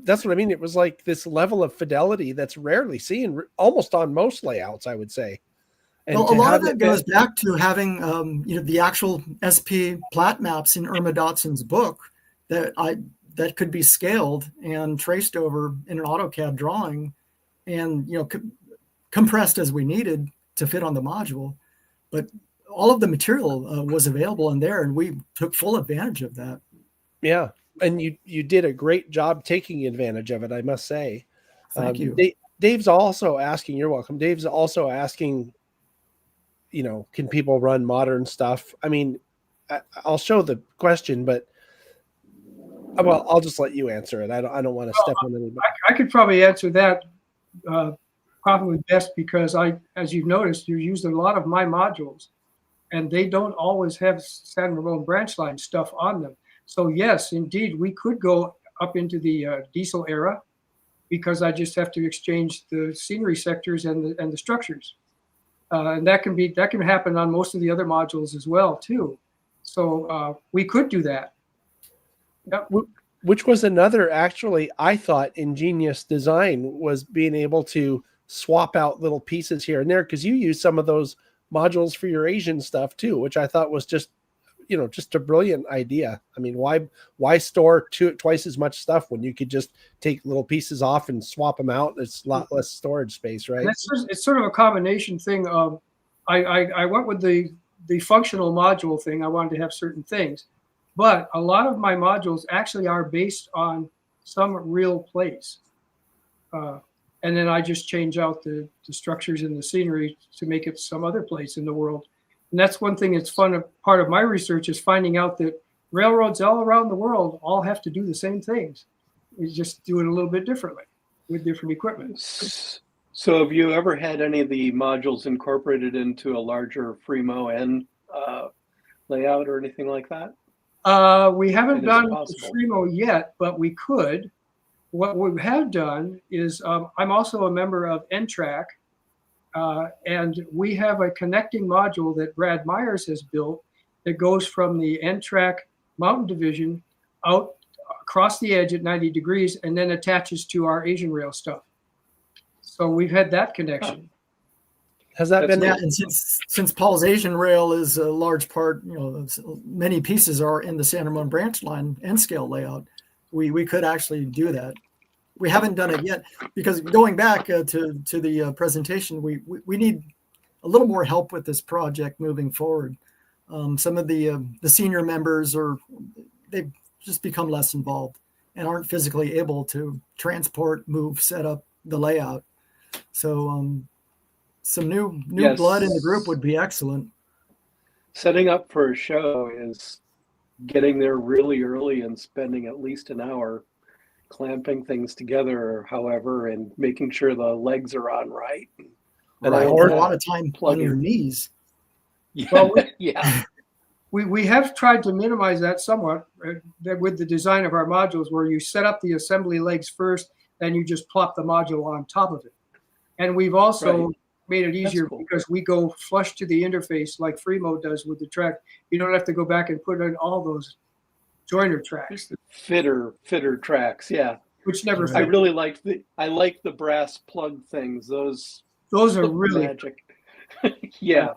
That's what I mean. It was like this level of fidelity that's rarely seen almost on most layouts, I would say. And well, a lot of that goes back to having, the actual SP plat maps in Irma Dotson's book that could be scaled and traced over in an AutoCAD drawing, and compressed as we needed to fit on the module. But all of the material was available in there, and we took full advantage of that. Yeah, and you did a great job taking advantage of it, I must say. Thank you. Dave's also asking. You're welcome. Dave's also asking, can people run modern stuff? I mean, I'll show the question, but I'll just let you answer it. I don't want to step on anybody. I could probably answer that probably best, because as you've noticed, you've used a lot of my modules, and they don't always have San Ramon branch line stuff on them. So yes, indeed, we could go up into the diesel era, because I just have to exchange the scenery sectors and the structures. And that can happen on most of the other modules as well too. So we could do that. Yep. Which was another, actually, I thought, ingenious design, was being able to swap out little pieces here and there, because you use some of those modules for your Asian stuff too, which I thought was just a brilliant idea. I mean, why store twice as much stuff when you could just take little pieces off and swap them out? It's a lot less storage space, right? It's sort of a combination thing of, I went with the functional module thing. I wanted to have certain things, but a lot of my modules actually are based on some real place. And then I just change out the structures and the scenery to make it some other place in the world. And that's one thing that's fun. Part of my research is finding out that railroads all around the world all have to do the same things. We just do it a little bit differently with different equipment. So have you ever had any of the modules incorporated into a larger Fremo N layout or anything like that? We haven't done Fremo yet, but we could. What we have done is, I'm also a member of NTRAC, and we have a connecting module that Brad Myers has built that goes from the NTRAC mountain division out across the edge at 90 degrees and then attaches to our Asian rail stuff. So we've had that connection. Has that been? Yeah, and since Paul's Asian rail is a large part, many pieces are in the San Ramon branch line N scale layout. we could actually do that. We haven't done it yet because going back to the presentation, we need a little more help with this project moving forward. Some of the senior members they've just become less involved and aren't physically able to transport, move, set up the layout. So some new Yes. blood in the group would be excellent. Setting up for a show is getting there really early and spending at least an hour clamping things together or however, and making sure the legs are on right. And Right. I A ordered lot of time on your knees. Yeah. Well, Yeah. We have tried to minimize that somewhat with the design of our modules, where you set up the assembly legs first, then you just plop the module on top of it. And we've also made it easier cool. because we go flush to the interface like Freemo does with the track. You don't have to go back and put in all those joiner tracks, Fitter tracks. Yeah. which never Right. I fit. really like the brass plug things. Those Those are really magic. Yeah.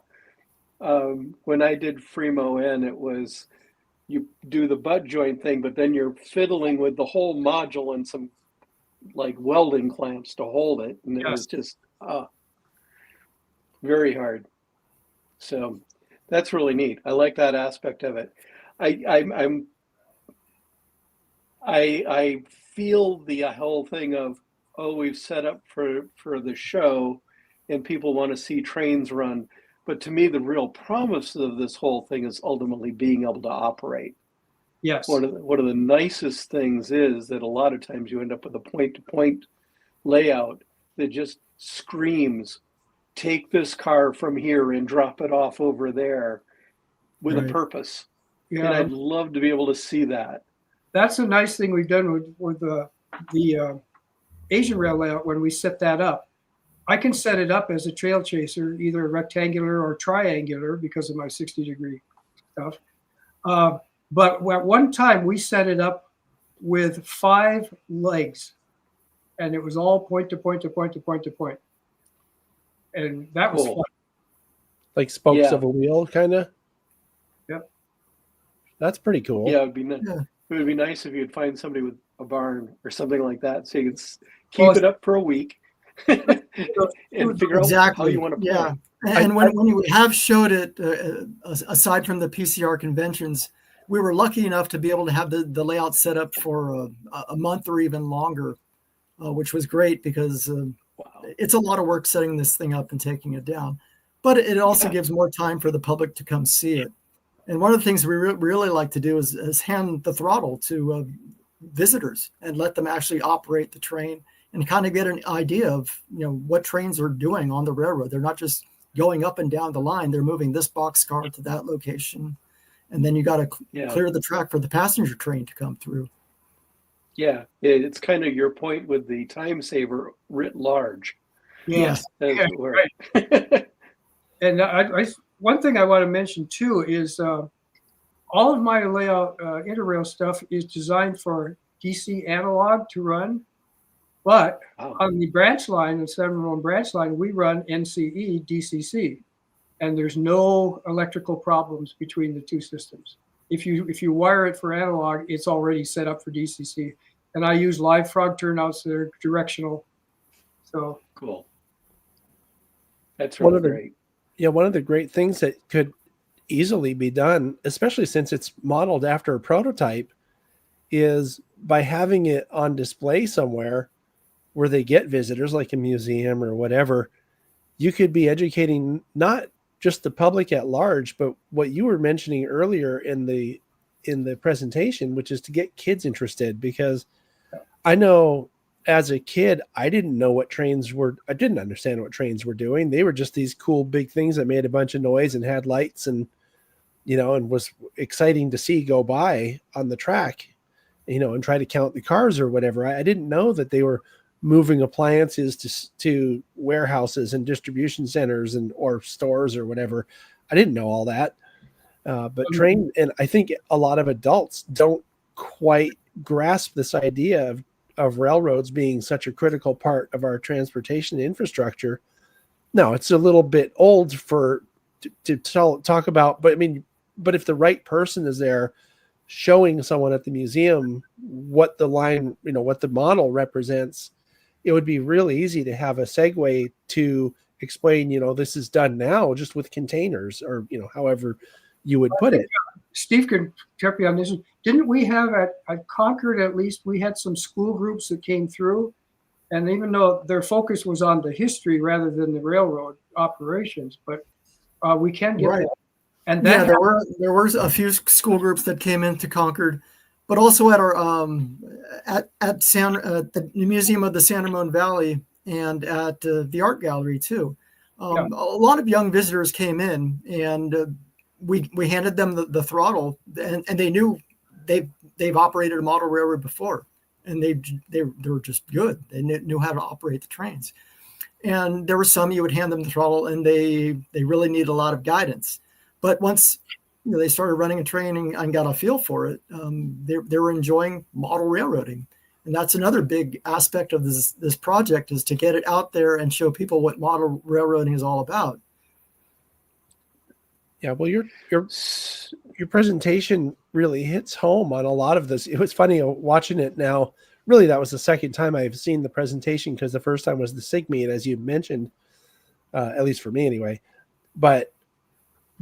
When I did Freemo N, it was you do the butt joint thing, but then you're fiddling with the whole module and some like welding clamps to hold it, and it was just very hard. So that's really neat. I like that aspect of it. I feel the whole thing of, oh, we've set up for the show and people want to see trains run. But to me, the real promise of this whole thing is ultimately being able to operate. yes. One of the nicest things is that a lot of times you end up with a point-to-point layout that just screams, take this car from here and drop it off over there with a Right. purpose. And Yeah, I'd love to be able to see that. that's a nice thing we've done with the Asian rail layout. When we set that up, I can set it up as a trail chaser, either rectangular or triangular because of my 60-degree stuff. But at one time we set it up with 5 legs, and it was all point to point to point to point to point. And that was Cool. fun. like spokes Yeah. of a wheel, kind of. Yep. That's pretty cool. Yeah, it would be nice. Yeah. It would be nice if you'd find somebody with a barn or something like that, so you could keep Well, it up for a week and figure out how you want to play. Yeah. And when we have showed it, aside from the PCR conventions, we were lucky enough to be able to have the layout set up for a month or even longer, which was great because Wow. it's a lot of work setting this thing up and taking it down. But it also gives more time for the public to come see it. And one of the things we really like to do is hand the throttle to visitors and let them actually operate the train and kind of get an idea of what trains are doing on the railroad. They're not just going up and down the line. They're moving this boxcar to that location. And then you got to clear the track for the passenger train to come through. Yeah, it's kind of your point with the time saver writ large. Yes. Right. And one thing I want to mention too is all of my layout interrail stuff is designed for DC analog to run, but on the branch line, the 7-1 branch line, we run NCE DCC, and there's no electrical problems between the two systems. If you wire it for analog, it's already set up for DCC, and I use live frog turnouts that are directional. So cool. That's One really of the- great. Yeah, one of the great things that could easily be done, especially since it's modeled after a prototype, is by having it on display somewhere where they get visitors, like a museum or whatever. You could be educating not just the public at large, but what you were mentioning earlier in the presentation, which is to get kids interested. Because I know as a kid, I didn't know what trains were. I didn't understand what trains were doing. They were just these cool big things that made a bunch of noise and had lights and was exciting to see go by on the track, and try to count the cars or whatever. I didn't know that they were moving appliances to warehouses and distribution centers or stores or whatever. I didn't know all that. But and I think a lot of adults don't quite grasp this idea of railroads being such a critical part of our transportation infrastructure. Now, it's a little bit old to talk about, but if the right person is there showing someone at the museum what the line, what the model represents, it would be really easy to have a segue to explain, this is done now just with containers, or, however you would put it. Steve could check me on this. Didn't we have at Concord, at least, we had some school groups that came through, and even though their focus was on the history rather than the railroad operations, but we can get Right. that. And then there were a few school groups that came into Concord, but also at our at the Museum of the San Ramon Valley and at the art gallery too. A lot of young visitors came in, and we handed them the throttle, and they knew they've operated a model railroad before, and they were just good. They knew how to operate the trains. And there were some you would hand them the throttle, and they really needed a lot of guidance. But once they started running a train and got a feel for it, they were enjoying model railroading. And that's another big aspect of this project, is to get it out there and show people what model railroading is all about. Yeah, well, your presentation really hits home on a lot of this. It was funny watching it now. Really, that was the second time I've seen the presentation, because the first time was the SIG meet, as you mentioned, at least for me anyway. But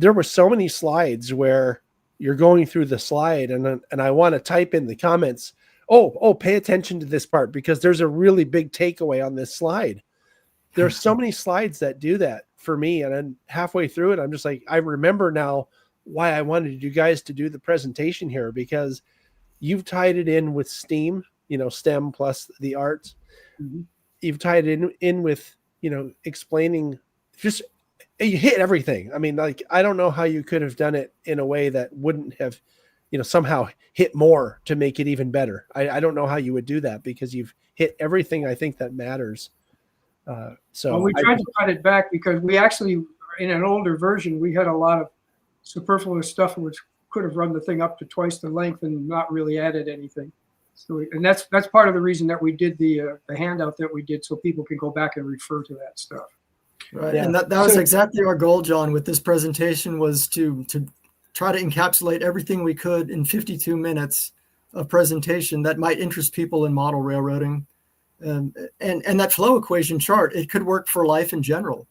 there were so many slides where you're going through the slide, and I want to type in the comments, oh, pay attention to this part, because there's a really big takeaway on this slide. There's so many slides that do that for me. And then halfway through it, I'm just like, I remember now why I wanted you guys to do the presentation here, because you've tied it in with STEAM, STEM plus the arts. Mm-hmm. You've tied it in with, explaining, just, you hit everything. I mean, like, I don't know how you could have done it in a way that wouldn't have, somehow hit more to make it even better. I don't know how you would do that, because you've hit everything I think that matters. So we tried to cut it back, because we actually, in an older version, we had a lot of superfluous stuff which could have run the thing up to twice the length and not really added anything. So, and that's part of the reason that we did the handout that we did, so people can go back and refer to that stuff. Right, yeah. And that was exactly our goal, John, with this presentation, was to try to encapsulate everything we could in 52 minutes of presentation that might interest people in model railroading. And that flow equation chart, it could work for life in general.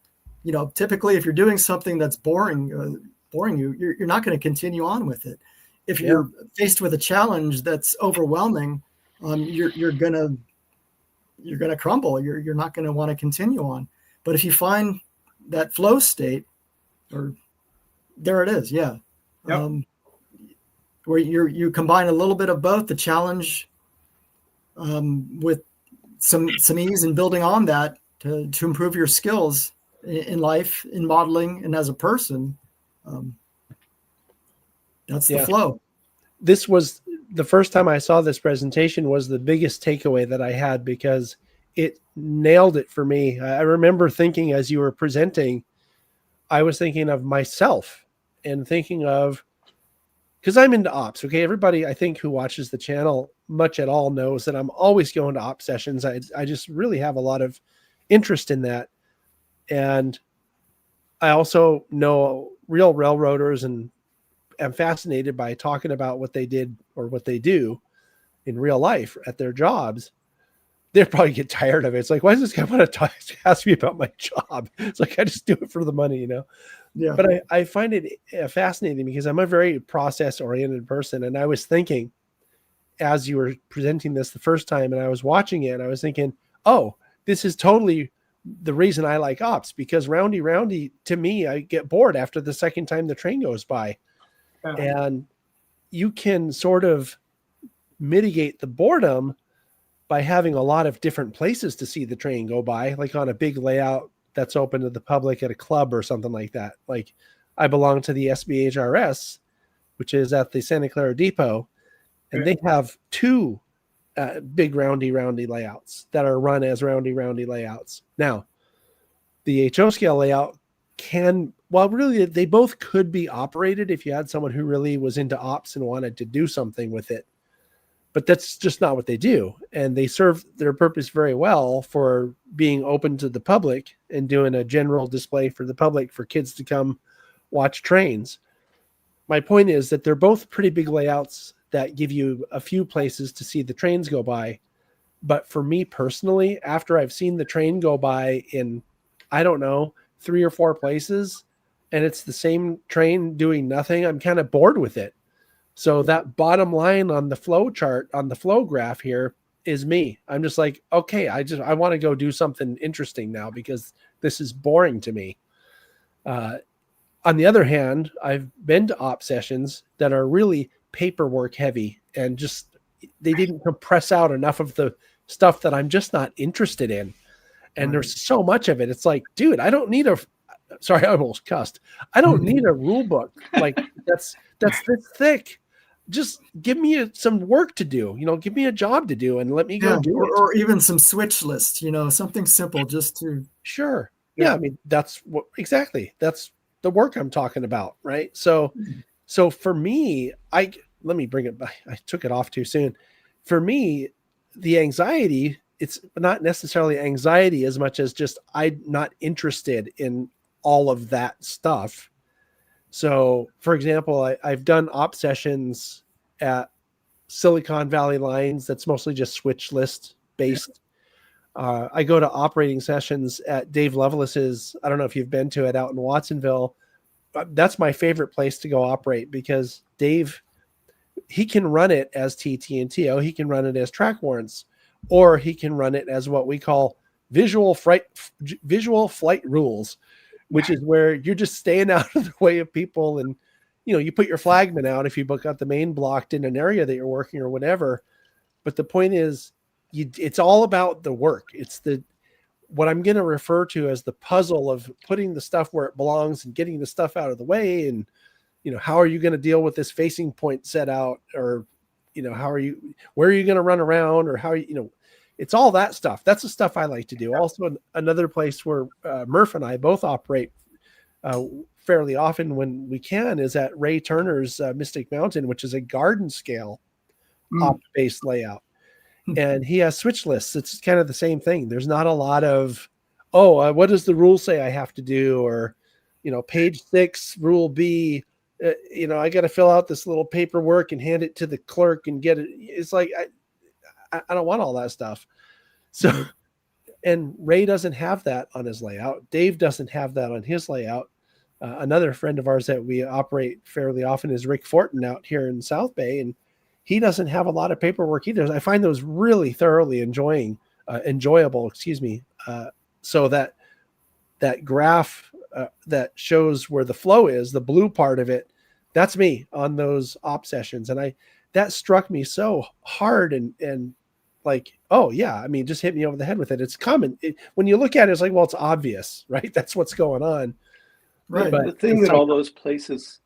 Typically, if you're doing something that's boring you, you're not going to continue on with it. If you're faced with a challenge that's overwhelming, you're gonna crumble. You're not going to want to continue on. But if you find that flow state, or there it is, yeah, where you combine a little bit of both, the challenge with some ease, and building on that to improve your skills in life, in modeling, and as a person. That's the flow. This was the first time I saw this presentation, was the biggest takeaway that I had, because it nailed it for me. I remember thinking, as you were presenting, I was thinking of myself and thinking of, because I'm into ops. Okay. Everybody, I think, who watches the channel much at all knows that I'm always going to ops sessions. I just really have a lot of interest in that. And I also know real railroaders, and am fascinated by talking about what they did or what they do in real life at their jobs. They'll probably get tired of it. It's like, why does this guy want to ask me about my job? It's like, I just do it for the money, Yeah. But I find it fascinating, because I'm a very process-oriented person. And I was thinking, as you were presenting this the first time, and I was watching it, and I was thinking, oh, this is totally the reason I like ops, because roundy, to me, I get bored after the second time the train goes by. And you can sort of mitigate the boredom by having a lot of different places to see the train go by, like on a big layout that's open to the public at a club or something like that. Like, I belong to the SBHRS, which is at the Santa Clara Depot, and they have two big roundy layouts that are run as roundy layouts. Now, the HO scale layout really, they both could be operated if you had someone who really was into ops and wanted to do something with it. But that's just not what they do. And they serve their purpose very well for being open to the public and doing a general display for the public, for kids to come watch trains. My point is that they're both pretty big layouts that give you a few places to see the trains go by. But for me personally, after I've seen the train go by in, I don't know, 3 or 4 places, and it's the same train doing nothing, I'm kind of bored with it. So that bottom line on the flow chart, on the flow graph here, is me. I'm just like, okay, I want to go do something interesting now because this is boring to me. On the other hand, I've been to op sessions that are really paperwork heavy and just they didn't compress out enough of the stuff that I'm just not interested in. And there's so much of it. It's like, dude, I don't need sorry, I almost cussed. I don't need a rule book like that's this thick. Just give me some work to do, give me a job to do and let me go do it. Or even some switch list, something simple just to. Sure. Yeah. I mean, that's the work I'm talking about. Right. So for me, let me bring it back. I took it off too soon. For me, the anxiety, it's not necessarily anxiety as much as just, I'm not interested in all of that stuff. So, for example, I've done op sessions at Silicon Valley Lines. That's mostly just switch list based. I go to operating sessions at Dave Lovelace's. I don't know if you've been to it out in Watsonville. That's my favorite place to go operate because Dave, he can run it as TT&TO. He can run it as track warrants, or he can run it as what we call visual flight rules, which is where you're just staying out of the way of people. And, you put your flagman out if you book out the main blocked in an area that you're working or whatever. But the point is, it's all about the work. It's what I'm going to refer to as the puzzle of putting the stuff where it belongs and getting the stuff out of the way. And, how are you going to deal with this facing point set out, or, where are you going to run around, or how, it's all that stuff. That's the stuff I like to do. Also, another place where Murph and I both operate fairly often when we can is at Ray Turner's Mystic Mountain, which is a garden scale op-based layout. And he has switch lists. It's kind of the same thing. There's not a lot of, what does the rule say I have to do? Or, page 6, rule B, I got to fill out this little paperwork and hand it to the clerk and get it. It's like, I don't want all that stuff. So, and Ray doesn't have that on his layout. Dave doesn't have that on his layout. Another friend of ours that we operate fairly often is Rick Fortin out here in South Bay, and he doesn't have a lot of paperwork either. I find those really thoroughly enjoyable. So that graph that shows where the flow is, the blue part of it, that's me on those op sessions, and that struck me so hard and like, oh yeah, I mean, just hit me over the head with it. It's common. When you look at it, it's like, well, it's obvious, right? That's what's going on. Right. But the thing that all those places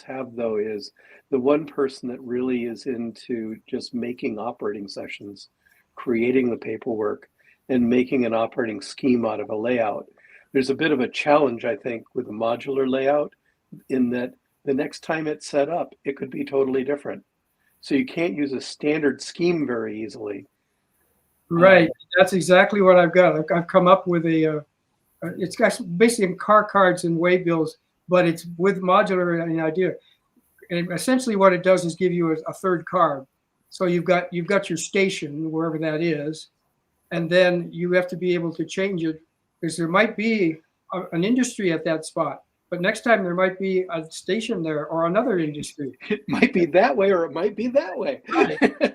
have, though, is the one person that really is into just making operating sessions, creating the paperwork, and making an operating scheme out of a layout. There's a bit of a challenge, I think, with a modular layout in that the next time it's set up, it could be totally different. So you can't use a standard scheme very easily. Right. That's exactly what I've got. I've come up with it's got basically car cards and waybills, but it's with modular an idea. And essentially what it does is give you a third card. So you've got your station, wherever that is, and then you have to be able to change it because there might be an industry at that spot. But next time there might be a station there or another industry. It might be that way or it might be that way.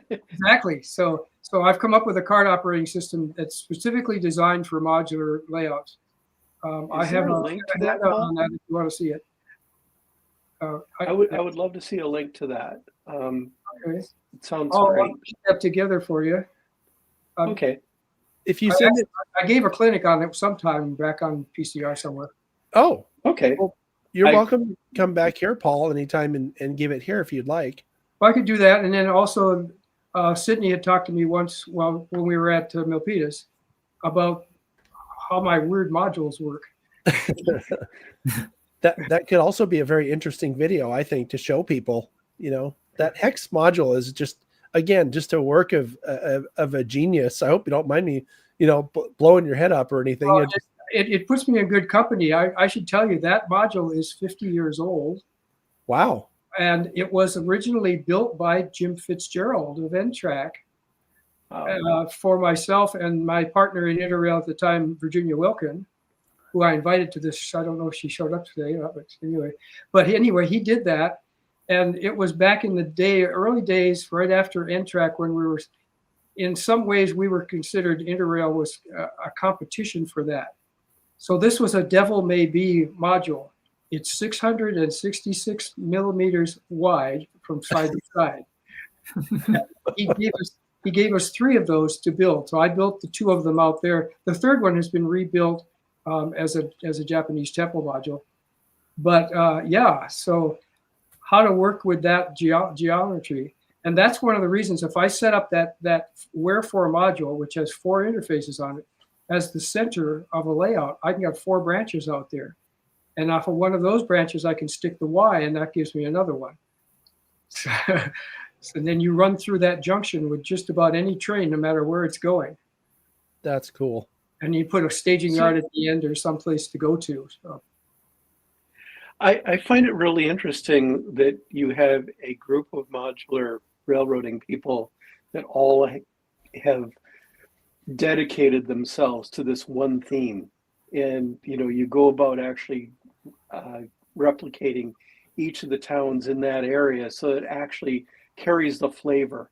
Exactly. So I've come up with a card operating system that's specifically designed for modular layouts. I have a link to that on that if you want to see it. I would love to see a link to that. Okay. It sounds I'll great. put that together for you. Okay. If you send it, I gave a clinic on it sometime back on PCR somewhere. Oh, okay. Well, you're welcome to come back here, Paul, anytime and give it here if you'd like. Well, I could do that. And then also, Sydney had talked to me once when we were at Milpitas about how my weird modules work. That could also be a very interesting video, I think, to show people. That hex module is just a work of a genius. I hope you don't mind me, blowing your head up or anything. It puts me in good company. I should tell you that module is 50 years old. Wow. And it was originally built by Jim Fitzgerald of NTRAC for myself and my partner in Interrail at the time, Virginia Wilkin, who I invited to this. I don't know if she showed up today, but anyway, he did that. And it was back in the day, early days, right after NTRAC, when we were, in some ways, we were considered, Interrail was a competition for that. So this was a Devil May Be module. It's 666 millimeters wide from side to side. He gave us 3 of those to build. So I built the 2 of them out there. The third one has been rebuilt as a Japanese temple module. But yeah, so how to work with that geometry. And that's one of the reasons, if I set up that wherefore module, which has 4 interfaces on it, as the center of a layout, I can have 4 branches out there. And off of one of those branches, I can stick the Y, and that gives me another one. So then you run through that junction with just about any train, no matter where it's going. That's cool. And you put a staging yard at the end or someplace to go to. So. I find it really interesting that you have a group of modular railroading people that all have dedicated themselves to this one theme. And, you know, you go about actually replicating each of the towns in that area so it actually carries the flavor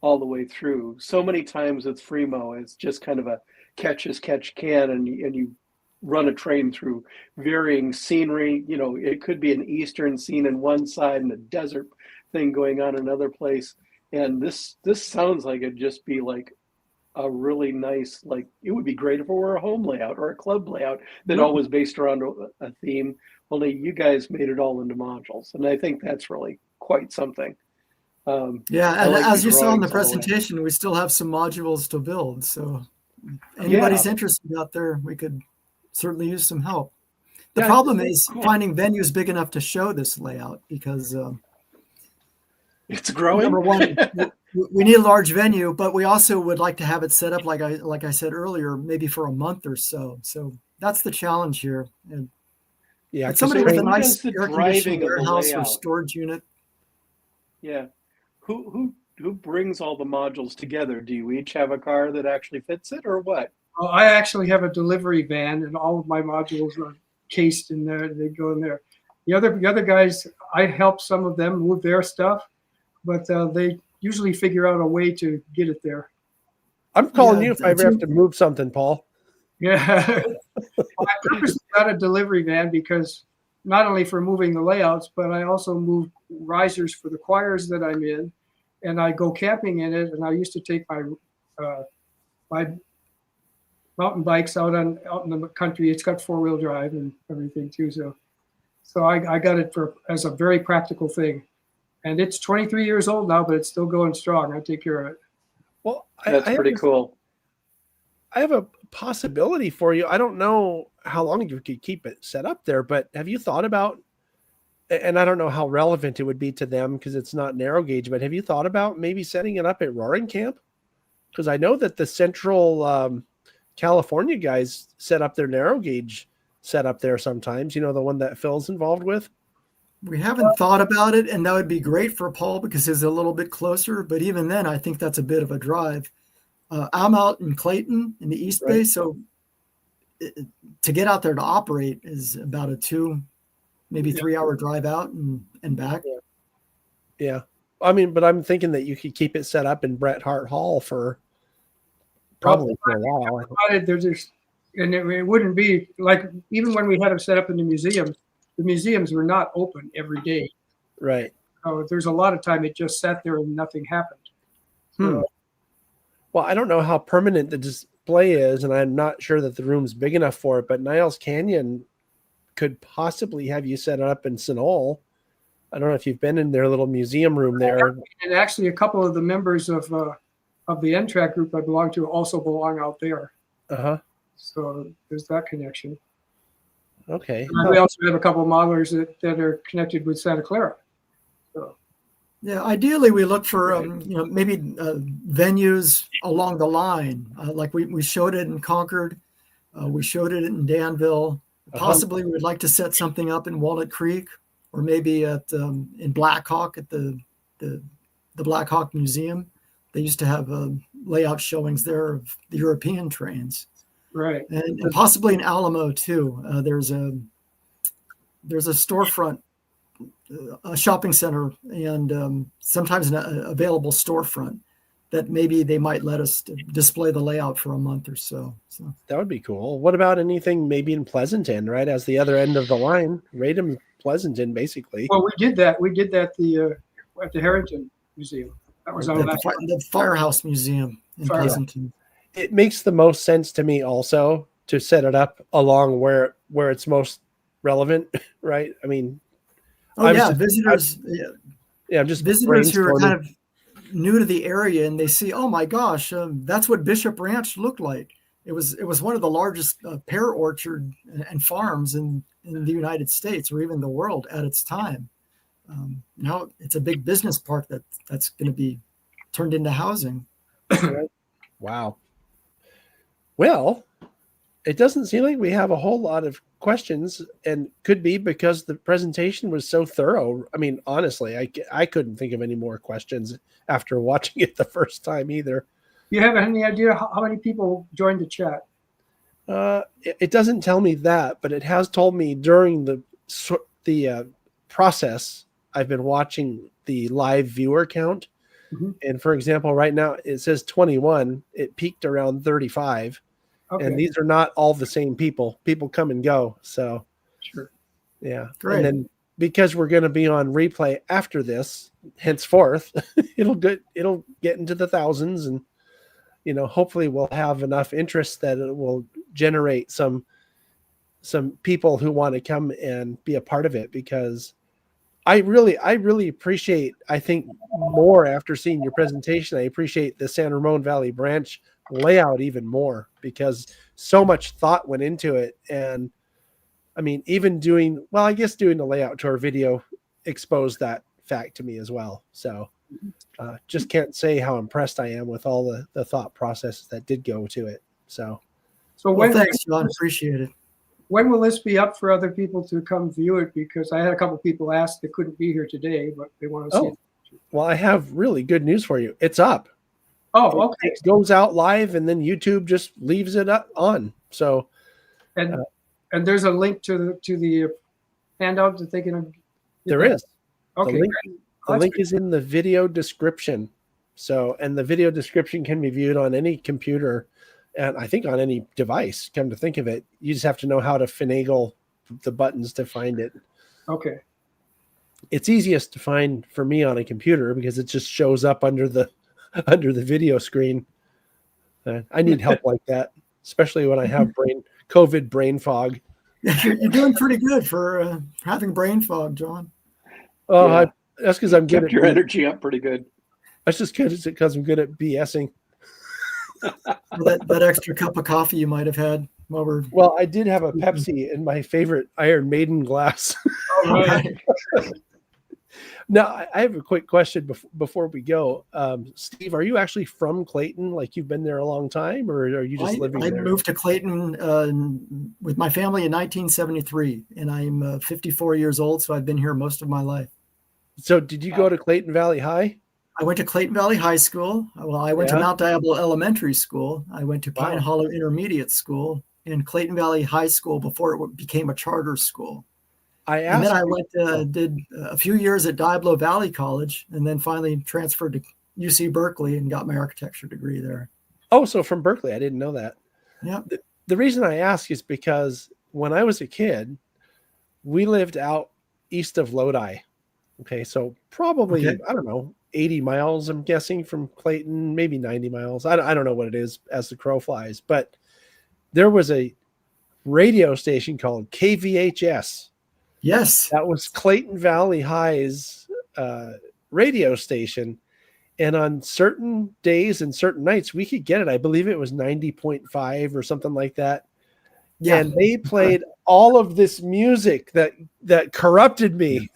all the way through. So many times with Fremo, it's just kind of a catch as catch can, and you run a train through varying scenery. You know, it could be an eastern scene in one side and a desert thing going on another place. And this sounds like it'd just be like a really nice, like, it would be great if it were a home layout or a club layout that all was based around a theme, only you guys made it all into modules. And I think that's really quite something. Yeah, and as you saw in the presentation, we still have some modules to build. So anybody's interested out there, we could certainly use some help. The problem is finding venues big enough to show this layout, because it's growing. Number one, we need a large venue, but we also would like to have it set up, like I said earlier, maybe for a month or so. So that's the challenge here. And yeah, somebody with a nice air-conditioned warehouse or storage unit. Yeah. Who brings all the modules together? Do you each have a car that actually fits it, or what? Well, I actually have a delivery van, and all of my modules are cased in there. They go in there. The other guys, I help some of them move their stuff, but they usually figure out a way to get it there. I'm calling you if I ever have to move something, Paul. Yeah. I purposely got a delivery van because not only for moving the layouts, but I also move risers for the choirs that I'm in, and I go camping in it. And I used to take my mountain bikes out in the country. It's got 4-wheel drive and everything too. So I got it as a very practical thing. And it's 23 years old now, but it's still going strong. I take care of it. Well, that's pretty cool. I have a possibility for you. I don't know how long you could keep it set up there, but have you thought about, and I don't know how relevant it would be to them because it's not narrow gauge, but have you thought about maybe setting it up at Roaring Camp? Because I know that the Central California guys set up their narrow gauge set up there sometimes, you know, the one that Phil's involved with. We haven't thought about it, and that would be great for Paul because he's a little bit closer. But even then, I think that's a bit of a drive. I'm out in Clayton in the East Bay, so to get out there to operate is about a 2, maybe 3-hour drive out and back. Yeah. I mean, but I'm thinking that you could keep it set up in Bret Hart Hall for probably for a while. And it wouldn't be like, even when we had them set up in the museums were not open every day. Right. So there's a lot of time it just sat there and nothing happened. So, well, I don't know how permanent the display is, and I'm not sure that the room's big enough for it, but Niles Canyon could possibly have you set it up in Sunol. I don't know if you've been in their little museum room there. And actually, a couple of the members of the NTRAC group I belong to also belong out there. Uh-huh. So there's that connection. Okay. And we also have a couple of modelers that are connected with Santa Clara. So. Yeah, ideally we look for maybe venues along the line, like we showed it in Concord, we showed it in Danville. Possibly we'd like to set something up in Walnut Creek or maybe at in Black Hawk at the Black Hawk Museum. They used to have layout showings there of the European trains, Right. and possibly in Alamo too. There's a storefront, a shopping center, and sometimes an available storefront that maybe they might let us display the layout for a month or so. So that would be cool. What about anything maybe in Pleasanton, right? As the other end of the line, Radom Pleasanton, basically. Well, we did that. We did that at the Harrington Museum. That was on the Firehouse Museum in Pleasanton. It makes the most sense to me also to set it up along where it's most relevant, right? I mean, visitors. I'm just visitors who are kind of new to the area, and they see, oh my gosh, that's what Bishop Ranch looked like. It was one of the largest pear orchard and farms in the United States or even the world at its time. Now it's a big business park that's going to be turned into housing. Wow. Well, it doesn't seem like we have a whole lot of questions, and could be because the presentation was so thorough. I mean, honestly, I couldn't think of any more questions after watching it the first time either. You have any idea how many people joined the chat? It doesn't tell me that, but it has told me during the process I've been watching the live viewer count. Mm-hmm. And for example, right now it says 21. It peaked around 35. Okay. And these are not all the same people. People come and go. So, sure. Yeah. Great. And then because we're going to be on replay after this, henceforth, it'll get into the thousands, and hopefully we'll have enough interest that it will generate some people who want to come and be a part of it, because I really appreciate, I think more after seeing your presentation, I appreciate the San Ramon Valley branch layout even more, because so much thought went into it. And I mean, even doing the layout tour video exposed that fact to me as well. So just can't say how impressed I am with all the thought processes that did go to it. So thanks, John. Appreciate it. When will this be up for other people to come view it? Because I had a couple people ask that couldn't be here today, but they want to see it. Well, I have really good news for you. It's up. Oh, okay. It goes out live, and then YouTube just leaves it on. So, and there's a link to the handout that they can. There is. Okay. The link is in the video description. So, and the video description can be viewed on any computer, and I think on any device. Come to think of it, you just have to know how to finagle the buttons to find it. Okay. It's easiest to find for me on a computer because it just shows up under the video screen. I need help like that, especially when I have COVID brain fog. You're doing pretty good for having brain fog, John. Oh, yeah. That's because I'm good at your energy up pretty good. That's just because I'm good at BSing. that extra cup of coffee you might have had while we're. Well, I did have a Pepsi in my favorite Iron Maiden glass. All right. Now, I have a quick question before we go. Steve, are you actually from Clayton? Like, you've been there a long time, or are you just living there? I moved to Clayton with my family in 1973, and I'm 54 years old, so I've been here most of my life. So did you go to Clayton Valley High? I went to Clayton Valley High School. Well, I went to Mount Diablo Elementary School. I went to Pine Hollow Intermediate School and Clayton Valley High School before it became a charter school. And then I did a few years at Diablo Valley College, and then finally transferred to UC Berkeley and got my architecture degree there. Oh, so from Berkeley. I didn't know that. Yeah. The reason I ask is because when I was a kid, we lived out east of Lodi. Okay, so probably, I don't know, 80 miles, I'm guessing, from Clayton, maybe 90 miles. I don't know what it is as the crow flies, but there was a radio station called KVHS. Yes. That was Clayton Valley High's radio station. And on certain days and certain nights, we could get it. I believe it was 90.5 or something like that. Yeah. And they played all of this music that corrupted me.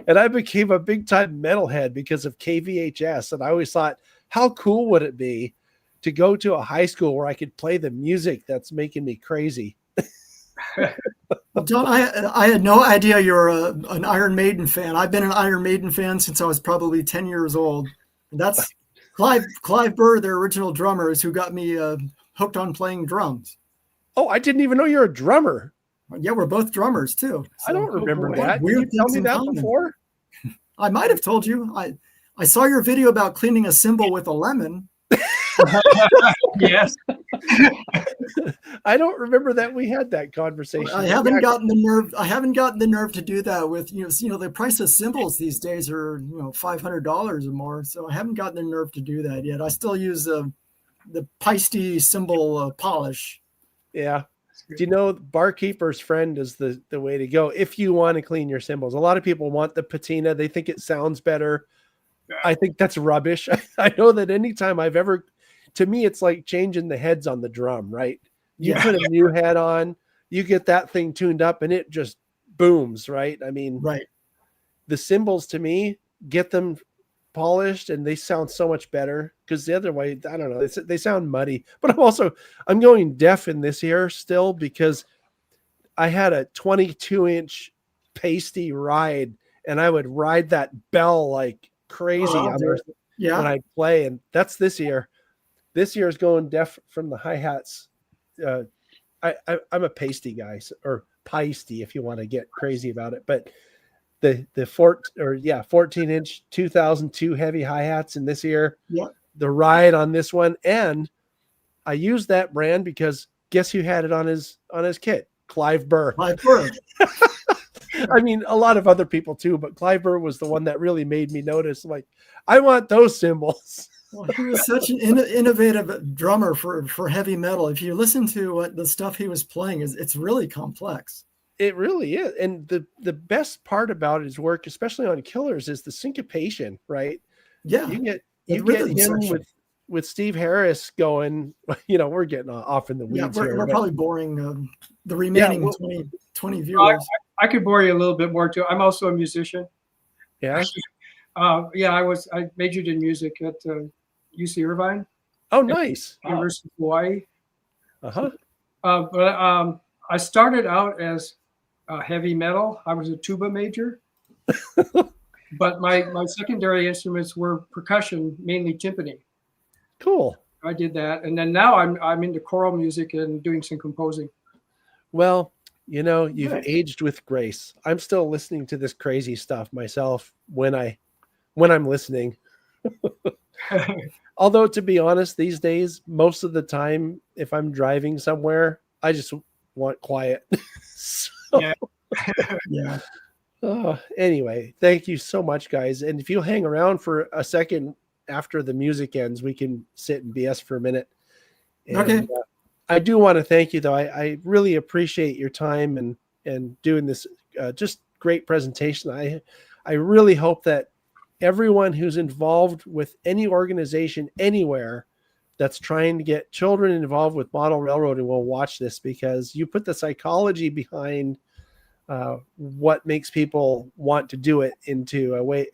And I became a big time metalhead because of KVHS. And I always thought, how cool would it be to go to a high school where I could play the music that's making me crazy? Well, John, I had no idea you're an Iron Maiden fan. I've been an Iron Maiden fan since I was probably 10 years old. That's Clive Burr, their original drummer, is who got me hooked on playing drums. Oh, I didn't even know you're a drummer. Yeah, we're both drummers too. I don't remember that. Did Weird you tell things me in that common. before? I might have told you. I saw your video about cleaning a cymbal with a lemon. Yes. I don't remember that we had that conversation. I haven't gotten the nerve to do that with the price of cymbals these days are $500 or more. So I haven't gotten the nerve to do that yet. I still use the Peisty cymbal polish. Yeah. Do you know barkeeper's friend is the way to go if you want to clean your cymbals? A lot of people want the patina. They think it sounds better. I think that's rubbish. I know that anytime to me, it's like changing the heads on the drum, right? You put a new head on, you get that thing tuned up and it just booms, right? I mean, right. The cymbals to me, get them polished and they sound so much better, because the other way, I don't know, they sound muddy. But I'm going deaf in this ear still because I had a 22-inch pasty ride and I would ride that bell like crazy when I play, and that's this year. This year is going deaf from the hi-hats. I'm a pasty guy, or Peisty if you want to get crazy about it, but the 14-inch 2002 heavy hi-hats in this year, the ride on this one, and I used that brand because guess who had it on his kit? Clive Burr. Clive Burr. I mean, a lot of other people too, but Clive Burr was the one that really made me notice, like, I want those cymbals. Well, he was such an innovative drummer for heavy metal. If you listen to what the stuff he was playing, it's really complex. It really is. And the best part about his work, especially on Killers, is the syncopation, right? Yeah. You get him with Steve Harris going, we're getting off in the weeds. We're probably boring the remaining 20 viewers. I could bore you a little bit more too. I'm also a musician. Yeah. I majored in music at UC Irvine. Oh, nice. University of Hawaii. Uh-huh. But I started out as heavy metal. I was a tuba major. But my secondary instruments were percussion, mainly timpani. Cool. I did that, and then now I'm into choral music and doing some composing. Well, you've aged with grace. I'm still listening to this crazy stuff myself when I'm listening. Although, to be honest, these days, most of the time, if I'm driving somewhere, I just want quiet. Yeah. Anyway, thank you so much, guys. And if you'll hang around for a second after the music ends, we can sit and BS for a minute. And, okay. I do want to thank you, though. I really appreciate your time and doing this just great presentation. I really hope that everyone who's involved with any organization anywhere that's trying to get children involved with model railroading will watch this, because you put the psychology behind what makes people want to do it into a way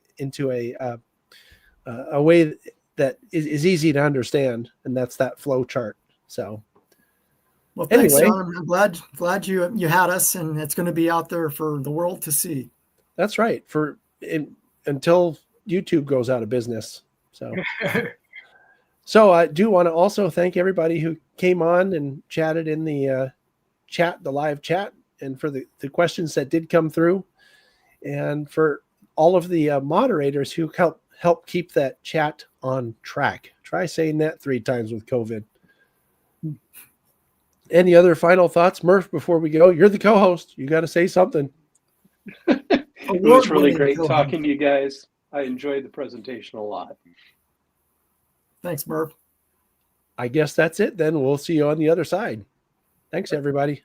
that is easy to understand, and that's that flow chart. So, well, thanks, John. I'm glad you had us, and it's going to be out there for the world to see. That's right. Until YouTube goes out of business. So I do want to also thank everybody who came on and chatted in the live chat, and for the questions that did come through, and for all of the moderators who help keep that chat on track. Try saying that 3 times with COVID. Any other final thoughts, Murph, before we go? You're the co-host. You got to say something. It was really great talking to you guys. I enjoyed the presentation a lot. Thanks, Murph. I guess that's it then. We'll see you on the other side. Thanks, everybody.